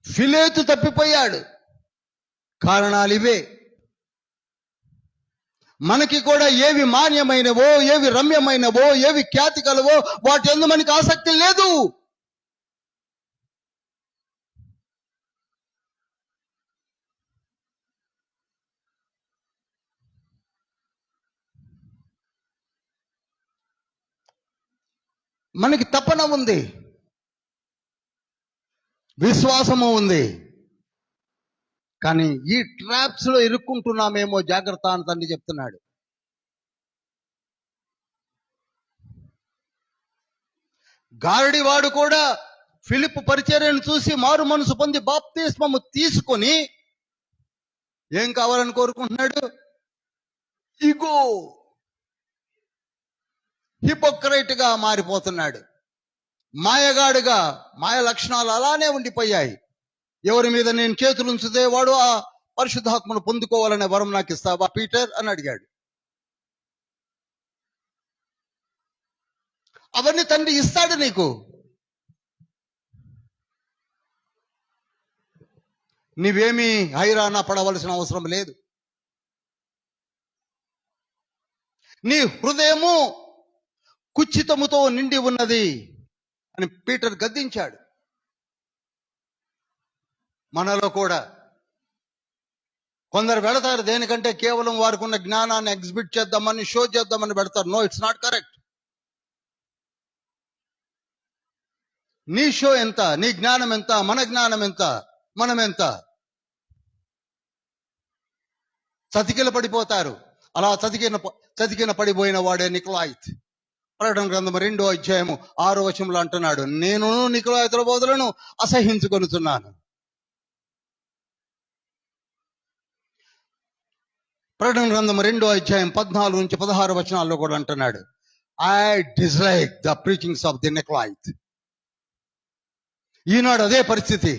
Speaker 1: ఫిలేతు తప్పిపోయాడు. కారణాలు ఇవే. మనకి కూడా ఏవి మాన్యమైనవో, ఏవి రమ్యమైనవో, ఏవి ఖ్యాతి కలవో వాటి యందు మనకి ఆసక్తి లేదు. మనకి తపన ఉంది, విశ్వాసము ఉంది, కానీ ఈ ట్రాప్స్ లో ఇరుక్కుంటున్నామేమో, జాగ్రత్త అని తండ్రి చెప్తున్నాడు. గారడివాడు కూడా ఫిలిప్పు పరిచర్యను చూసి మారు మనసు పొంది బాప్తిస్మము తీసుకొని ఏం కావాలని కోరుకుంటున్నాడు? ఇగో, హిపోక్రైట్ గా మారిపోతున్నాడు, మాయగాడుగా. మాయ లక్షణాలు అలానే ఉండిపోయాయి. ఎవరి మీద నేను చేతులు ఉంచితే వాడు ఆ పరిశుద్ధాత్మను పొందుకోవాలనే వరం నాకు ఇస్తావా పీటర్ అని అడిగాడు. అవన్నీ తండ్రి ఇస్తాడు నీకు. నీవేమీ హైరాణ పడవలసిన అవసరం లేదు. నీ హృదయము కుచితముతో నిండి ఉన్నది అని పీటర్ గద్దించాడు. మనలో కూడా కొందరు వెళతారు దేనికంటే కేవలం వారికి ఉన్న జ్ఞానాన్ని ఎగ్జిబిట్ చేద్దామని, షో చేద్దామని పెడతారు. No, it's not correct. నీ షో ఎంత, నీ జ్ఞానం ఎంత, మన జ్ఞానం ఎంత, మనం ఎంత? చతికిల పడిపోతారు. అలా చతికిన పడిపోయిన వాడే నికలాయిత్. ప్రకటన గ్రంథం 2:6 అంటున్నాడు, నేను నికలాయితుల బోధలను అసహించుకొనుచున్నాను. ప్రకటన గ్రంథం 2:14-16 కూడా అంటున్నాడు, I dislike the preachings of the Nicolaite. ఈనాడు అదే పరిస్థితి.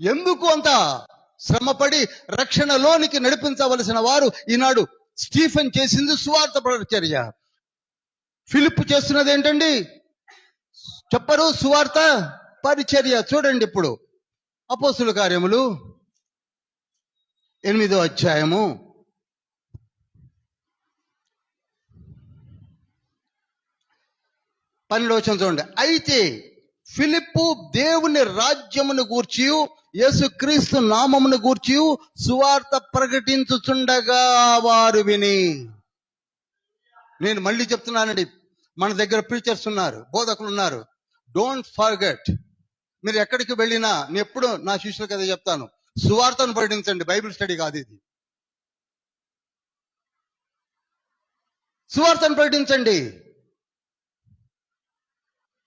Speaker 1: ఎందుకు అంత శ్రమపడి రక్షణలోనికి నడిపించవలసిన వారు ఈనాడు స్టీఫెన్ చేసింది సువార్త పరిచర్య. ఫిలిప్ చేస్తున్నది ఏంటండి? చెప్పరు, సువార్త పరిచర్య. చూడండి ఇప్పుడు అపోస్తుల కార్యములు 8వ అధ్యాయము 12వ వచనం చూడండి. అయితే ఫిలిప్పు దేవుని రాజ్యమును గూర్చి యేసుక్రీస్తు నామమును గూర్చి సువార్త ప్రకటించుచుండగా వారు విని. నేను మళ్ళీ చెప్తున్నానండి, మన దగ్గర ప్రీచర్స్ ఉన్నారు, బోధకులు ఉన్నారు. డోంట్ ఫర్గెట్, మీరు ఎక్కడికి వెళ్ళినా నేను ఎప్పుడు నా శిష్యులకు అదే చెప్తాను, సువార్తను ప్రకటించండి. బైబిల్ స్టడీ కాదు ఇది. సువార్తను ప్రకటించండి.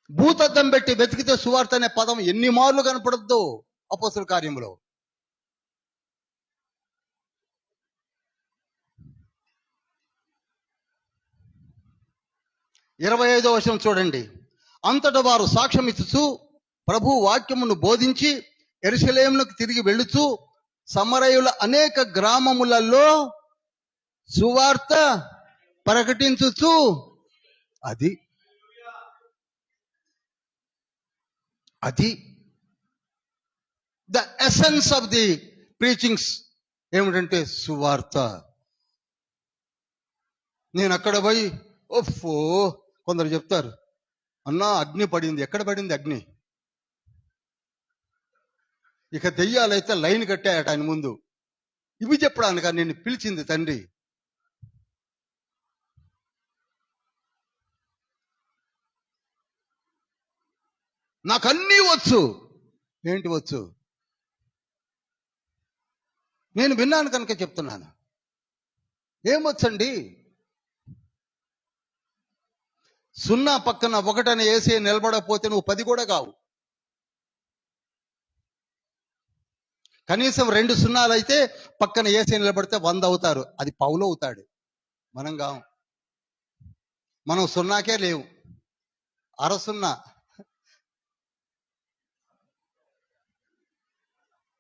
Speaker 1: భూతద్దం పెట్టి వెతికితే సువార్త అనే పదం ఎన్ని మార్లు కనపడద్దు అపోస్తుల కార్యములో. ఇరవై 5వ వచనం చూడండి. అంతటా వారు సాక్ష్యం ఇచ్చుచు ప్రభు వాక్యమును బోధించి యెరూషలేమునకు తిరిగి వెళ్ళుచు సమరయుల అనేక గ్రామములలో సువార్త ప్రకటించుచు. అది the essence of the preachings ఏమిటంటే సువార్త. నేను అక్కడ పోయి ఓఫో, కొందరు చెప్తారు, అన్నా అగ్ని పడింది. ఎక్కడ పడింది అగ్ని? ఇక దెయ్యాలైతే లైన్ కట్టాయట ఆయన ముందు. ఇవి చెప్పడానికి నేను పిలిచింది తండ్రి. నాకు అన్నీ వచ్చు. ఏంటి వచ్చు? నేను విన్నాను కనుక చెప్తున్నాను. ఏమొచ్చండి? 0 పక్కన 1 వేసి నిలబడకపోతే నువ్వు 10 కూడా కావు. కనీసం 2 సున్నాలు అయితే పక్కన వేసి నిలబడితే 100 అవుతారు. అది పౌలు అవుతాడు, మనం కావు. మనం 0కే లేవు, 0.5.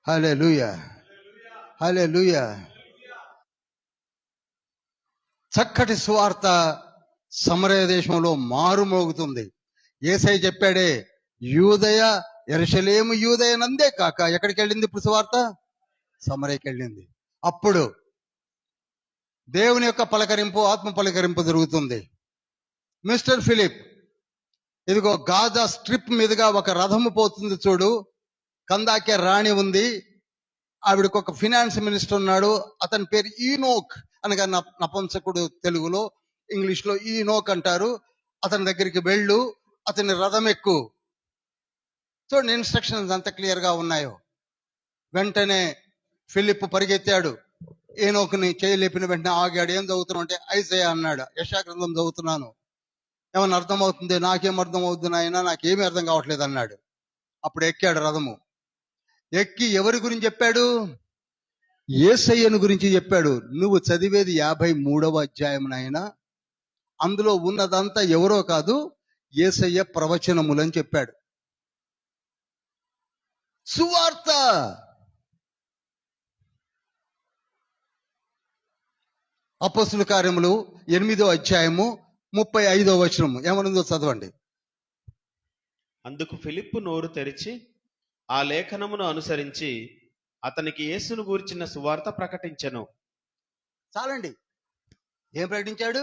Speaker 1: హల్లెలూయా, హల్లెలూయా. చక్కటి సువార్త సమరయ దేశంలో మారుమోగుతుంది. యేసయ్య చెప్పాడే, యూదయ యెరూషలేము యూదయ నందే కాక ఎక్కడికి వెళ్ళింది ఇప్పుడు సువార్త? సమరయకి వెళ్ళింది. అప్పుడు దేవుని యొక్క పలకరింపు, ఆత్మ పలకరింపు జరుగుతుంది. మిస్టర్ ఫిలిప్, ఇదిగో గాజా స్ట్రిప్ మీదుగా ఒక రథము పోతుంది చూడు. కందాకే రాణి ఉంది, ఆవిడకు ఒక ఫినాన్స్ మినిస్టర్ ఉన్నాడు, అతని పేరు ఈనోక్ అనగా నపుంసకుడు తెలుగులో, ఇంగ్లీష్లో ఈనోక్ అంటారు. అతని దగ్గరికి వెళ్ళు, అతని రథం ఎక్కు. చూడండి, ఇన్స్ట్రక్షన్స్ అంత క్లియర్ గా ఉన్నాయో. వెంటనే ఫిలిప్ పరిగెత్తాడు, ఏనోకుని చేయలేపిన వెంటనే ఆగాడు. ఏం చదువుతున్నావు అంటే ఐజయా అన్నాడు. యెషయా గ్రంథం చదువుతున్నాను. ఏమన్నా అర్థమవుతుంది? నాకేం అర్థం అవుతుంది నాయనా, నాకేమీ అర్థం కావట్లేదు అన్నాడు. అప్పుడు ఎక్కాడు రథము. ఎక్కి ఎవరి గురించి చెప్పాడు? యేసయ్యను గురించి చెప్పాడు. నువ్వు చదివేది 53వ అధ్యాయం నాయనా, అందులో ఉన్నదంతా ఎవరో కాదు, యేసయ్య ప్రవచనములని చెప్పాడు. సువార్త. అపోస్తుల కార్యములు 8వ అధ్యాయము 35వ వచనం ఏమనుందో చదవండి.
Speaker 2: అందుకు ఫిలిప్పు నోరు తెరిచి ఆ లేఖనమును అనుసరించి అతనికి యేసును గూర్చిన సువార్త ప్రకటించెను.
Speaker 1: చాలండి. ఏం ప్రకటించాడు?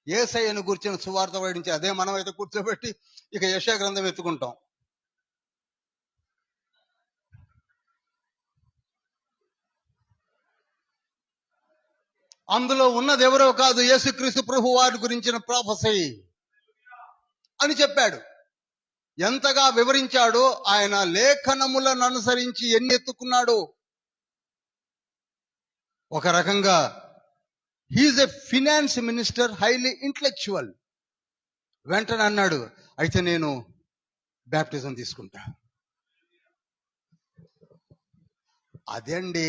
Speaker 1: యేసయ్యను గూర్చిన సువార్త ప్రకటించాడు. అదే మనం అయితే కూర్చోబెట్టి ఇక యెషయా గ్రంథం ఎత్తుకుంటాం. అందులో ఉన్నది ఎవరో కాదు, యేసుక్రీస్తు ప్రభు వారి గురించిన ప్రొఫెసీ అని చెప్పాడు. ఎంతగా వివరించాడో ఆయన. లేఖనములను అనుసరించి ఎన్ని ఎత్తుకున్నాడు. ఒక రకంగా హీఈస్ ఎ ఫినాన్స్ మినిస్టర్, హైలీ ఇంటలెక్చువల్. వెంటనే అన్నాడు, అయితే నేను బ్యాప్టిజం తీసుకుంటా. అదే అండి,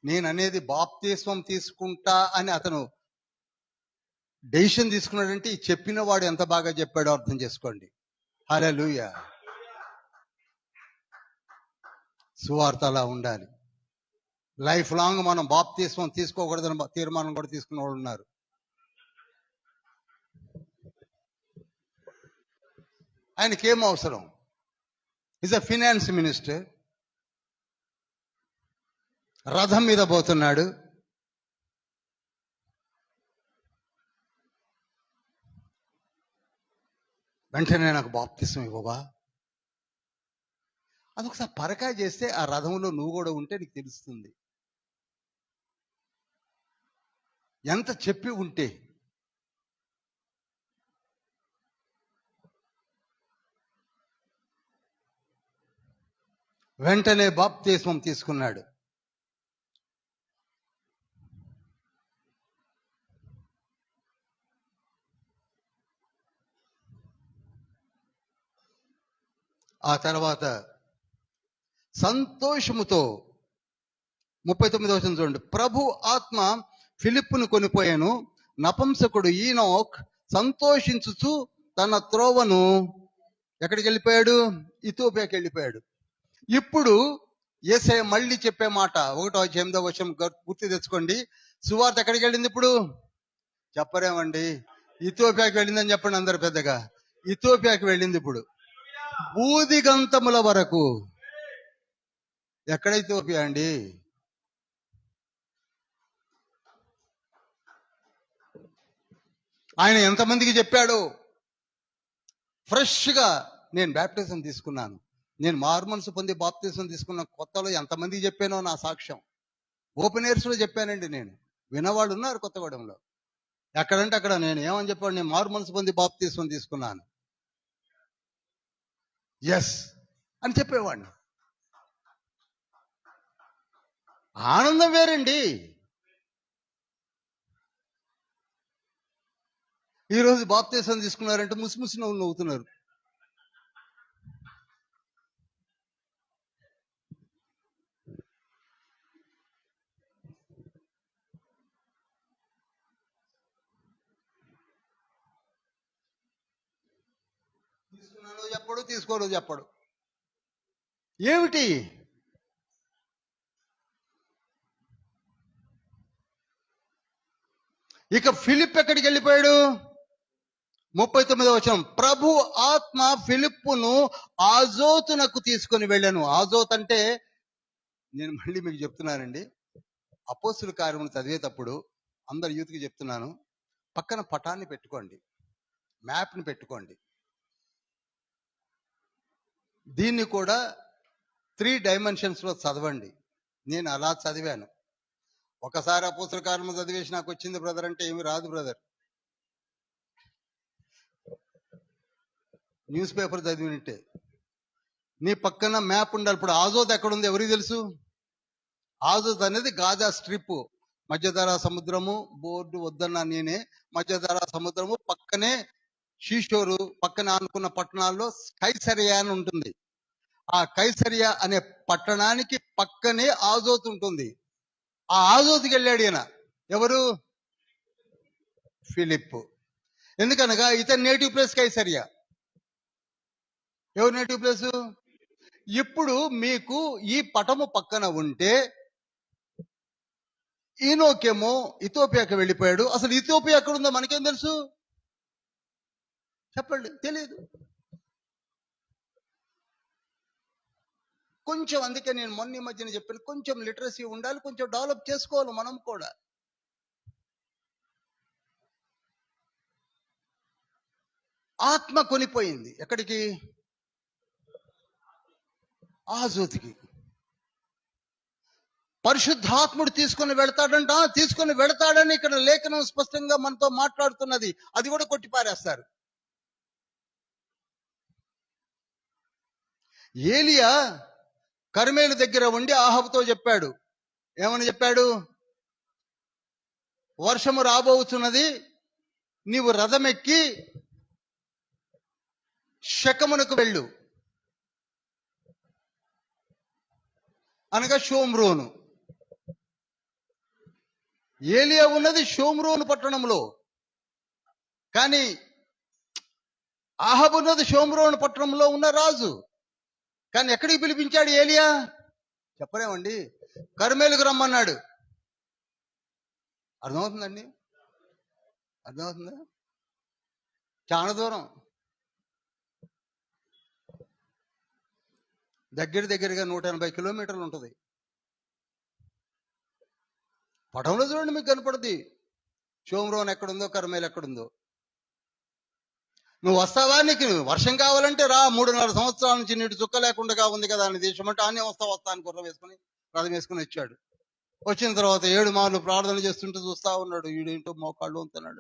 Speaker 1: నేను అనేది బాప్తిస్మం తీసుకుంటా అని అతను డెసిషన్ తీసుకున్నాడంటే ఈ చెప్పిన వాడు ఎంత బాగా చెప్పాడో అర్థం చేసుకోండి. హల్లెలూయా. సువార్త అలా ఉండాలి. లైఫ్ లాంగ్ మనం బాప్తిస్మం తీసుకోకూడదని తీర్మానం కూడా తీసుకున్న వాళ్ళు ఉన్నారు. ఆయనకేం అవసరం? Is a finance minister. రథం మీద పోతున్నాడు. వెంటనే నాకు బాప్తిస్మం ఇవ్వవా? అదొకసారి పరకాయ చేస్తే ఆ రథంలో నువ్వు కూడా ఉంటే నీకు తెలుస్తుంది. ఎంత చెప్పి ఉంటే. వెంటనే బాప్తిస్మం తీసుకున్నాడు. ఆ తర్వాత సంతోషముతో 39వ వచనం చూడండి. ప్రభు ఆత్మ ఫిలిప్పును కొనిపోయాను. నపుంసకుడు ఈనోక్ సంతోషించుచు తన త్రోవను ఎక్కడికి వెళ్ళిపోయాడు? ఇథియోపియాకి వెళ్ళిపోయాడు. ఇప్పుడు యేసయ్య మళ్ళీ చెప్పే మాట 1:8 వచనం గుర్తు తెచ్చుకోండి. సువార్త ఎక్కడికి వెళ్ళింది ఇప్పుడు? చెప్పరేమండి? ఇథియోపియాకి వెళ్ళిందని చెప్పండి అందరు పెద్దగా. ఇథియోపియాకి వెళ్ళింది ఇప్పుడు. బూదిగంతముల వరకు. ఎక్కడ ఇథియోపియా అండి? ఆయన ఎంతమందికి చెప్పాడు? ఫ్రెష్గా నేను బాప్టిజం తీసుకున్నాను, నేను మారుమనసు పొంది బాప్టిజం తీసుకున్న కొత్తలో ఎంతమందికి చెప్పానో నా సాక్ష్యం. ఓపెన్ ఎయిర్స్లో చెప్పానండి. నేను వినవాళ్ళు ఉన్నారు కొత్తగూడెంలో. ఎక్కడంటే అక్కడ నేను ఏమని చెప్పాడు? నేను మారుమనసు పొంది బాప్టిజం తీసుకున్నాను, ఎస్ అని చెప్పేవాడిని. ఆనందం వేరండి. ఈరోజు బాప్తిస్మం తీసుకున్నారంటే ముసిముసి నవ్వులు నవ్వుతున్నారు. తీసుకున్నాను చెప్పడు, తీసుకోరు చెప్పడు. ఏమిటి? ఇక ఫిలిప్ ఎక్కడికి వెళ్ళిపోయాడు? 39వ వచనం. ప్రభు ఆత్మ ఫిలిప్పును ఆజోతునకు తీసుకొని వెళ్ళాను. ఆజోత్ అంటే, నేను మళ్ళీ మీకు చెప్తున్నానండి, అపోస్తుల కార్యములు చదివేటప్పుడు అందరు యూత్కి చెప్తున్నాను, పక్కన పటాన్ని పెట్టుకోండి, మ్యాప్ని పెట్టుకోండి. దీన్ని కూడా 3 డైమెన్షన్స్లో చదవండి. నేను అలా చదివాను. ఒకసారి అపోస్తుల కార్యములు చదివేసి నాకు వచ్చింది బ్రదర్ అంటే ఏమి రాదు బ్రదర్. News paper చదివినట్టే. నీ పక్కన మ్యాప్ ఉండాలి. ఇప్పుడు ఆజోద్ ఎక్కడుంది ఎవరికి తెలుసు? ఆజోద్ అనేది గాజా స్ట్రిప్. మధ్యధరా సముద్రము బోర్డు వద్దన్నా నేనే. మధ్యధరా సముద్రము పక్కనే షీషోరు, పక్కన అనుకున్న పట్టణాల్లో కైసరియా అని ఉంటుంది. ఆ కైసరియా అనే పట్టణానికి పక్కనే ఆజోత్ ఉంటుంది. ఆ ఆజోత్కి వెళ్ళాడు ఈయన. ఎవరు? ఫిలిప్. ఎందుకనగా ఇతని నేటివ్ ప్లేస్ కైసరియా. ఎవరు నేటివ్ ప్లేసు? ఇప్పుడు మీకు ఈ పటము పక్కన ఉంటే, ఈనోకేమో ఇథియోపియాకి వెళ్ళిపోయాడు. అసలు ఇథియోపియా ఎక్కడుందో మనకేం తెలుసు? చెప్పండి, తెలియదు. కొంచెం, అందుకే నేను మొన్న మధ్యన చెప్పాను, కొంచెం లిటరసీ ఉండాలి, కొంచెం డెవలప్ చేసుకోవాలి మనం కూడా. ఆత్మ కొనిపోయింది ఎక్కడికి? ఆజోతికి. పరిశుద్ధాత్ముడు తీసుకొని వెళతాడంట. తీసుకొని వెళతాడని ఇక్కడ లేఖనం స్పష్టంగా మనతో మాట్లాడుతున్నది. అది కూడా కొట్టిపారేస్తారు. ఏలియా కర్మేలు దగ్గర ఉండి ఆహాబుతో చెప్పాడు. ఏమని చెప్పాడు? వర్షము రాబోతున్నది, నీవు రథమెక్కి శకమునకు వెళ్ళు, అనగా షోమ్రోను. ఏలియా ఉన్నది షోమ్రోను పట్టణంలో, కానీ ఆహాబు ఉన్నది షోమ్రోను పట్టణంలో ఉన్న రాజు. కానీ ఎక్కడికి పిలిపించాడు ఏలియా చెప్పలేమండి. కర్మేలుకు రమ్మన్నాడు. అర్థమవుతుందండి? అర్థమవుతుందా? చాలా దూరం, దగ్గరగా 180 కిలోమీటర్లు ఉంటుంది. పటంలో చూడండి, మీకు కనపడుద్ది షోమ్రోన్ ఎక్కడుందో, కర్మేలు ఎక్కడుందో. నువ్వు వస్తావా? నీకు వర్షం కావాలంటే రా. 3.5 సంవత్సరాల నుంచి నీటి చుక్క లేకుండా ఉంది కదా అని దేశం అంటే అన్నీ వస్తా అని గుర్రం వేసుకుని రథం వేసుకుని వచ్చాడు. వచ్చిన తర్వాత 7 మార్లు ప్రార్థన చేస్తుంటే చూస్తా ఉన్నాడు. ఈడేంటో మోకాళ్ళు ఉంటున్నాడు.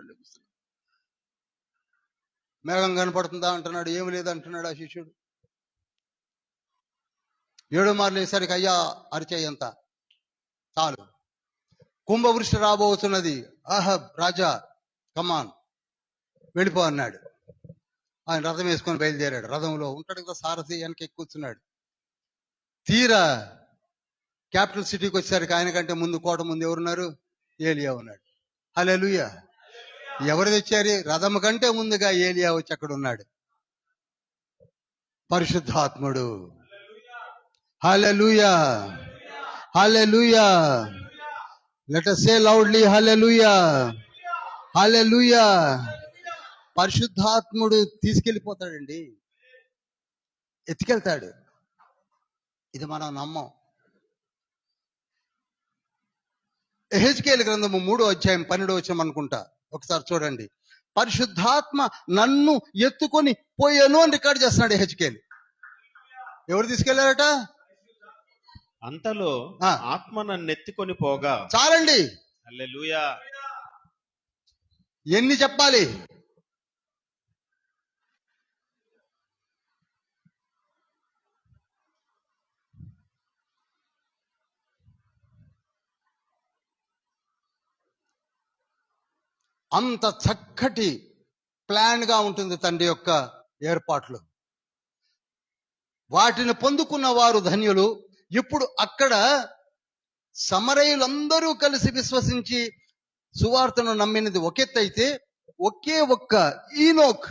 Speaker 1: మేఘం కనపడుతుందా అంటున్నాడు. ఏమి లేదంటున్నాడు ఆ శిష్యుడు. 7 మార్లు వేసరికి అయ్యా అరిచేయంత చాలు, కుంభవృష్టి రాబోతున్నది, ఆహబ్ రాజా కమాన్ వెళ్ళిపో అన్నాడు. ఆయన రథం వేసుకొని బయలుదేరాడు. రథంలో ఉంటాడు కదా సారథి, వెనక కూర్చున్నాడు. తీరా క్యాపిటల్ సిటీకి వచ్చేసరికి ఆయన కంటే ముందు, కోట ముందు ఎవరున్నారు? ఏలియా ఉన్నాడు. హల్లెలూయా. ఎవరు తెచ్చారు? రథం కంటే ముందుగా ఏలియా వచ్చి అక్కడ ఉన్నాడు. పరిశుద్ధాత్ముడు. హల్లెలూయా, హల్లెలూయా. లెట్ us say loudly హల్లెలూయా, హల్లెలూయా. పరిశుద్ధాత్ముడు తీసుకెళ్ళిపోతాడండి, ఎత్తుకెళ్తాడు. ఇది మనం నమ్మం. యెహెజ్కేలు గ్రంథము 3వ అధ్యాయం 12వ వచనం అనుకుంటా, ఒకసారి చూడండి. పరిశుద్ధాత్మ నన్ను ఎత్తుకొని పోయాను అని రికార్డు చేస్తున్నాడు యెహెజ్కేలు. ఎవరు తీసుకెళ్లారట?
Speaker 2: అంతలో ఆత్మ నన్ను ఎత్తుకొని పోగా.
Speaker 1: చాలండి.
Speaker 2: హల్లెలూయా.
Speaker 1: ఎన్ని చెప్పాలి? అంత చక్కటి ప్లాన్ గా ఉంటుంది తండ్రి యొక్క ఏర్పాట్లు. వాటిని పొందుకున్న వారు ధన్యులు. ఇప్పుడు అక్కడ సమరయులందరూ కలిసి విశ్వసించి సువార్తను నమ్మినది ఒకెత్తైతే, ఒకే ఒక్క ఈనోక్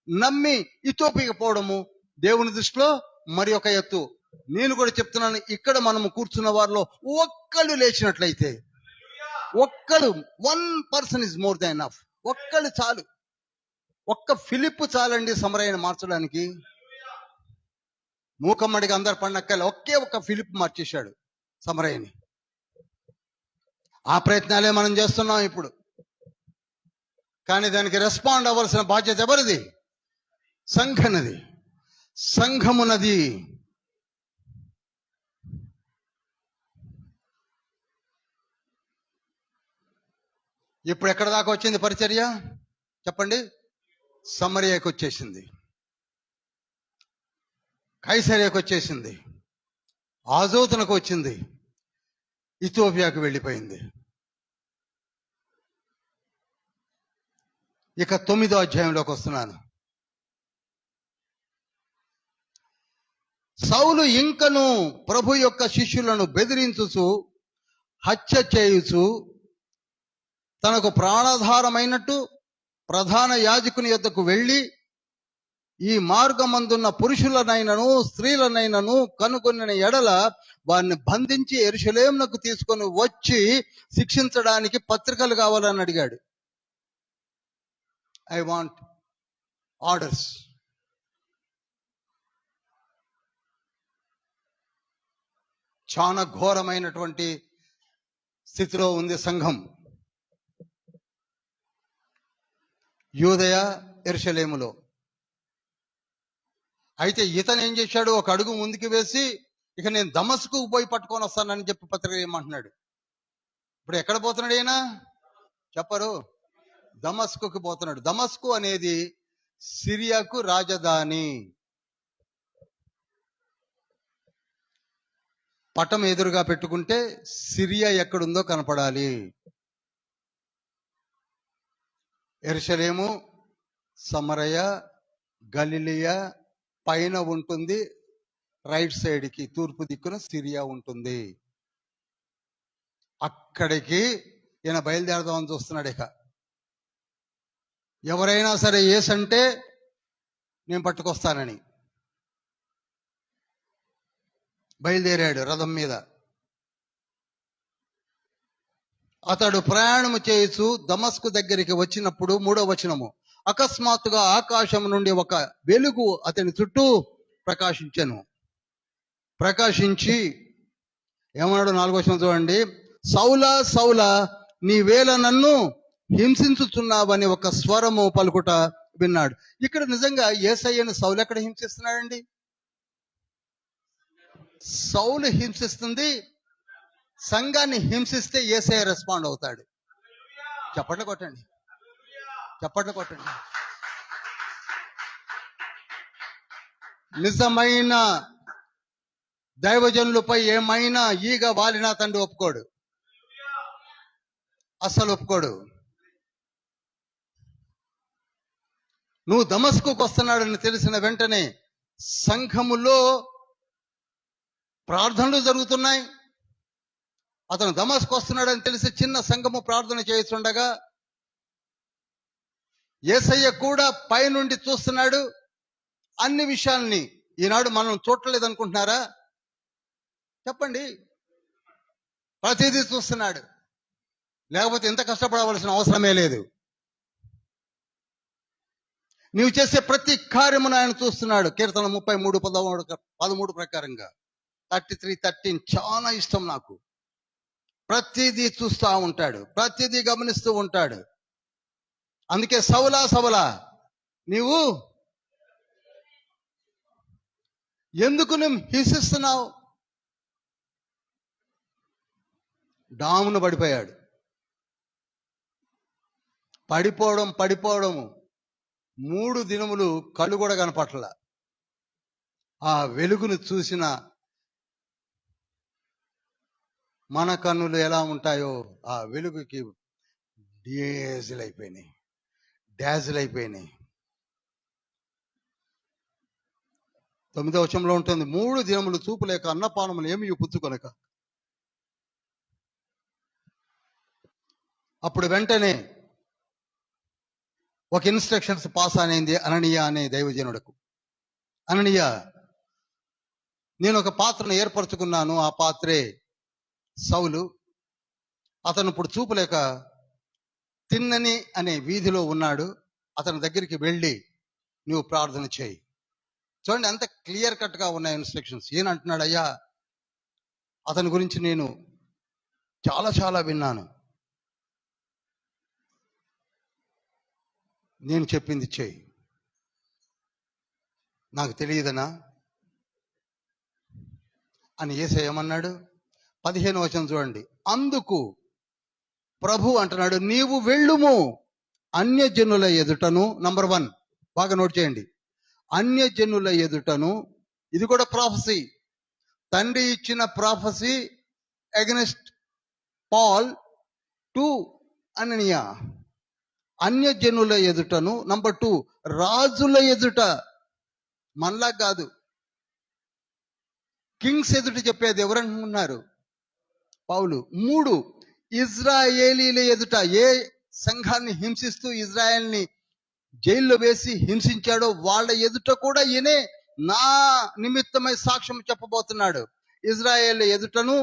Speaker 1: నమ్మి ఇథియోపియాకు పోవడము దేవుని దృష్టిలో మరి ఒక ఎత్తు. నేను కూడా చెప్తున్నాను, ఇక్కడ మనము కూర్చున్న వారిలో ఒక్కళ్ళు లేచినట్లయితే, ఒక్కడు, 1 person is more than enough. ఒక్కడు చాలు. ఒక్క ఫిలిప్ చాలండి సమరయ్యను మార్చడానికి. మూకమ్మడికి అందరు పండక్కల ఒకే ఒక్క ఫిలిప్ మార్చేశాడు సమరయ్యని. ఆ ప్రయత్నాలే మనం చేస్తున్నాం ఇప్పుడు. కానీ దానికి రెస్పాండ్ అవ్వాల్సిన బాధ్యత ఎవరిది? సంఘనది, సంఘమునది. ఇప్పుడు ఎక్కడ దాకా వచ్చింది పరిచర్య చెప్పండి? సమరయకు వచ్చేసింది, కైసరియకు వచ్చేసింది, ఆజోతునకు వచ్చింది, ఇథియోపియాకు వెళ్ళిపోయింది. ఇక 9వ అధ్యాయంలోకి వస్తున్నాను. సౌలు ఇంకను ప్రభు యొక్క శిష్యులను బెదిరించుచు హత్య చేయుచు తనకు ప్రాణాధారమైనట్టు ప్రధాన యాజకుని యొద్దకు వెళ్ళి, ఈ మార్గమందున్న పురుషులనైనను స్త్రీలనైనను కనుగొనిన ఎడల వారిని బంధించి యెరూషలేమునకు తీసుకొని వచ్చి శిక్షించడానికి పత్రికలు కావాలని అడిగాడు. I want orders. చాలా ఘోరమైనటువంటి స్థితిలో ఉంది సంఘం. యూదయ యెరూషలేములో. అయితే ఇతను ఏం చేశాడు? ఒక అడుగు ముందుకు వేసి, ఇక నేను దమస్కు పోయి పట్టుకొని వస్తానని చెప్పి పత్రిక ఏమంటున్నాడు. ఇప్పుడు ఎక్కడ పోతున్నాడు ఈయన చెప్పరు? దమస్కుకి పోతున్నాడు. దమస్కు అనేది సిరియాకు రాజధాని. పటం ఎదురుగా పెట్టుకుంటే సిరియా ఎక్కడుందో కనపడాలి. యెరూషలేము, సమరయ, గలిలియ పైన ఉంటుంది. రైట్ సైడ్ కి తూర్పు దిక్కున సిరియా ఉంటుంది. అక్కడికి ఈయన బయలుదేరదామని చూస్తున్నాడు. ఇక ఎవరైనా సరే ఏసంటే నేను పట్టుకొస్తానని బయలుదేరాడు రథం మీద. అతడు ప్రయాణము చేయుచు దమస్కు దగ్గరికి వచ్చినప్పుడు 3వ వచనము, అకస్మాత్తుగా ఆకాశం నుండి ఒక వెలుగు అతని చుట్టూ ప్రకాశించి ఏమన్నాడు? 4వ వచనం చూడండి. సౌలా సౌలా, నీవేళ నన్ను హింసించుచున్నావని ఒక స్వరము పలుకుట విన్నాడు. ఇక్కడ నిజంగా యేసయ్యను సౌలు ఎక్కడ హింసిస్తున్నాడండి? సౌలు హింసిస్తుంది, సంఘాన్ని హింసిస్తే యేసయ్య రెస్పాండ్ అవుతాడు. చప్పట్లు కొట్టండి, చప్పట్లు కొట్టండి. నిజమైన దైవజనులపై ఏమైనా ఈగ వాలినా తండ్రి ఒప్పుకోడు, అస్సలు ఒప్పుకోడు. నువ్వు దమస్కుకు వస్తున్నాడని తెలిసిన వెంటనే సంఘములో ప్రార్థనలు జరుగుతున్నాయి. అతను దమస్కు వస్తున్నాడని తెలిసి చిన్న సంఘము ప్రార్థన చేస్తుండగా యేసయ్య కూడా పైనుండి చూస్తున్నాడు. అన్ని విషయాల్ని ఈనాడు మనం చూడలేదు అనుకుంటున్నారా? చెప్పండి. ప్రతిదీ చూస్తున్నాడు, లేకపోతే ఎంత కష్టపడవలసిన అవసరమే లేదు. నీవు చేసే ప్రతి కార్యమును ఆయన చూస్తున్నాడు. కీర్తన 33:13 ప్రకారంగా 33:13 చాలా ఇష్టం నాకు. ప్రతిదీ చూస్తూ ఉంటాడు, ప్రతిదీ గమనిస్తూ ఉంటాడు. అందుకే సౌలా సౌలా, నీవు ఎందుకు నువ్వు హింసిస్తున్నావు? డామును పడిపోయాడు. పడిపోవడము 3 దినములు కళ్ళు కూడా కనపట్ల. ఆ వెలుగును చూసిన మన కన్నులు ఎలా ఉంటాయో ఆ వెలుగుకి డాజిల్ అయిపోయినాయి. 9వ వచనంలో ఉంటుంది, 3 దినములు చూపు లేక అన్నపానములు ఏమీ పుచ్చుకొనక. అప్పుడు వెంటనే ఒక ఇన్స్ట్రక్షన్స్ పాస్ అనేది అననీయ అనే దైవజనుడకు. అననీయ, నేను ఒక పాత్రను ఏర్పరచుకున్నాను, ఆ పాత్రే సౌలు. అతను ఇప్పుడు చూపులేక తిన్నని అనే వీధిలో ఉన్నాడు. అతని దగ్గరికి వెళ్ళి నువ్వు ప్రార్థన చేయి. చూడండి ఎంత క్లియర్ కట్ గా ఉన్నాయి ఇన్స్ట్రక్షన్స్. ఏనంటున్నాడు? అయ్యా, అతని గురించి నేను చాలా విన్నాను, నేను చెప్పింది చేయి. నాకు తెలియదనా అని యేసయ్య ఏమన్నాడు? 15వ వచనం చూడండి. అందుకు ప్రభు అంటున్నాడు, నీవు వెళ్ళుము, అన్యజనుల ఎదుటను. నంబర్ 1 బాగా నోట్ చేయండి. అన్యజనుల ఎదుటను. ఇది కూడా ప్రాఫెసీ, తండ్రి ఇచ్చిన ప్రాఫెసీ అగెన్స్ట్ పాల్ టు అననీయ. అన్యజనుల ఎదుటను. నంబర్ 2 రాజుల ఎదుట. మనలా కాదు, కింగ్స్ ఎదుట చెప్పేది ఎవరనుకున్నారు? పౌలు. 3 ఇజ్రాయేలీల ఎదుట. ఏ సంఘాన్ని హింసిస్తూ ఇజ్రాయెల్ని జైల్లో వేసి హింసించాడో వాళ్ళ ఎదుట కూడా ఈయనే నా నిమిత్తమై సాక్ష్యం చెప్పబోతున్నాడు. ఇజ్రాయేల్ ఎదుటను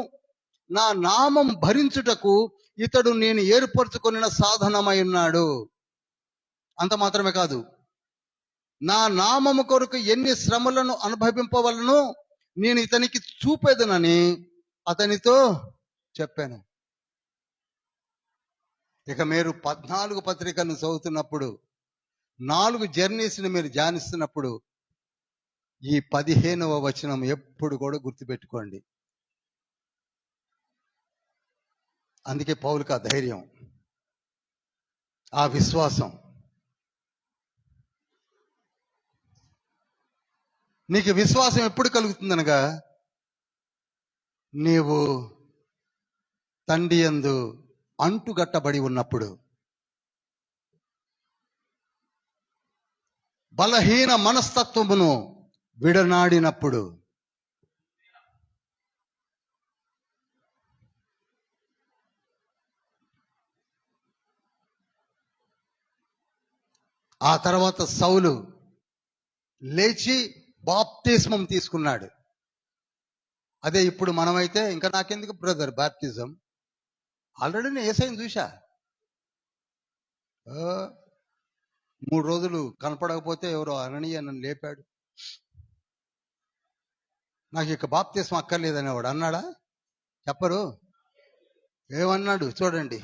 Speaker 1: నా నామం భరించుటకు ఇతడు నేను ఏర్పరచుకొనిన సాధనమై ఉన్నాడు. అంత మాత్రమే కాదు, నా నామము కొరకు ఎన్ని శ్రమలను అనుభవింపవలను నేను ఇతనికి చూపేదనని అతనితో చెప్పాను. ఇక మీరు 14 పత్రికలను చదువుతున్నప్పుడు, 4 జర్నీస్ని మీరు ధ్యానిస్తున్నప్పుడు ఈ 15వ వచనం ఎప్పుడు కూడా గుర్తుపెట్టుకోండి. అందుకే పౌలుకి ఆ ధైర్యం, ఆ విశ్వాసం. నీకు విశ్వాసం ఎప్పుడు కలుగుతుందనగా, నీవు తండ్రి యందు అంటుగట్టబడి ఉన్నప్పుడు, బలహీన మనస్తత్వమును విడనాడినప్పుడు. ఆ తర్వాత సౌలు లేచి బాప్తిస్మం తీసుకున్నాడు. అదే ఇప్పుడు మనమైతే ఇంకా నాకెందుకు బ్రదర్ బాప్తిజం, ఆల్రెడీ నేను యేసయ్యను చూశా. 3 రోజులు కనపడకపోతే ఎవరో అననీయ నన్ను లేపాడు, నాకు ఇక బాప్తిస్మం అక్కర్లేదని వాడు అన్నాడా? చెప్పరు. ఏమన్నాడు చూడండి,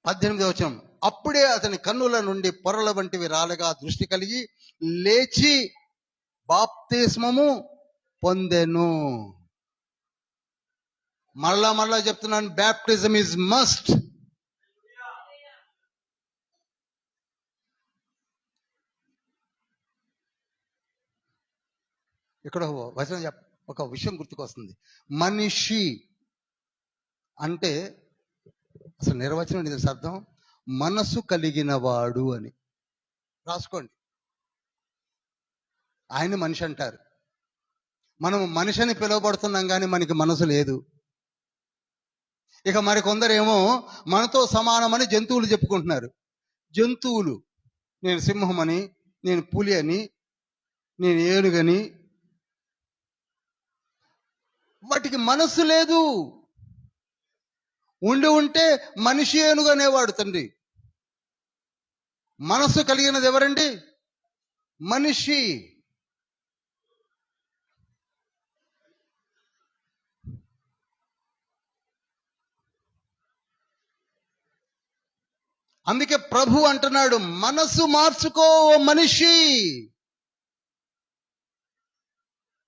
Speaker 1: 18వ వచనం. అప్పుడే అతని కన్నుల నుండి పొరల వంటివి రాలగా దృష్టి కలిగి లేచి బాప్తిస్మము పొందెను. మళ్ళా చెప్తున్నాను, బ్యాప్టిజం ఇస్ మస్ట్. ఇక్కడ వచనం ఒక విషయం గుర్తుకొస్తుంది. మనిషి అంటే అసలు నిర్వచనం ఇది అర్థం, మనసు కలిగిన వాడు అని రాసుకోండి. ఆయన మనిషి అంటారు. మనం మనిషిని పిలువబడుతున్నాం కానీ మనకి మనసు లేదు. ఇక మరికొందరేమో మనతో సమానమని జంతువులు చెప్పుకుంటున్నారు. జంతువులు, నేను సింహం అని, నేను పులి అని, నేను ఏనుగని, వాటికి మనసు లేదు. ఉంటే మనిషి ఏనుగు అనేవాడు తండ్రి. మనసు కలిగినది ఎవరండి? మనిషి. అందుకే ప్రభు అంటున్నాడు, మనసు మార్చుకో మనిషి,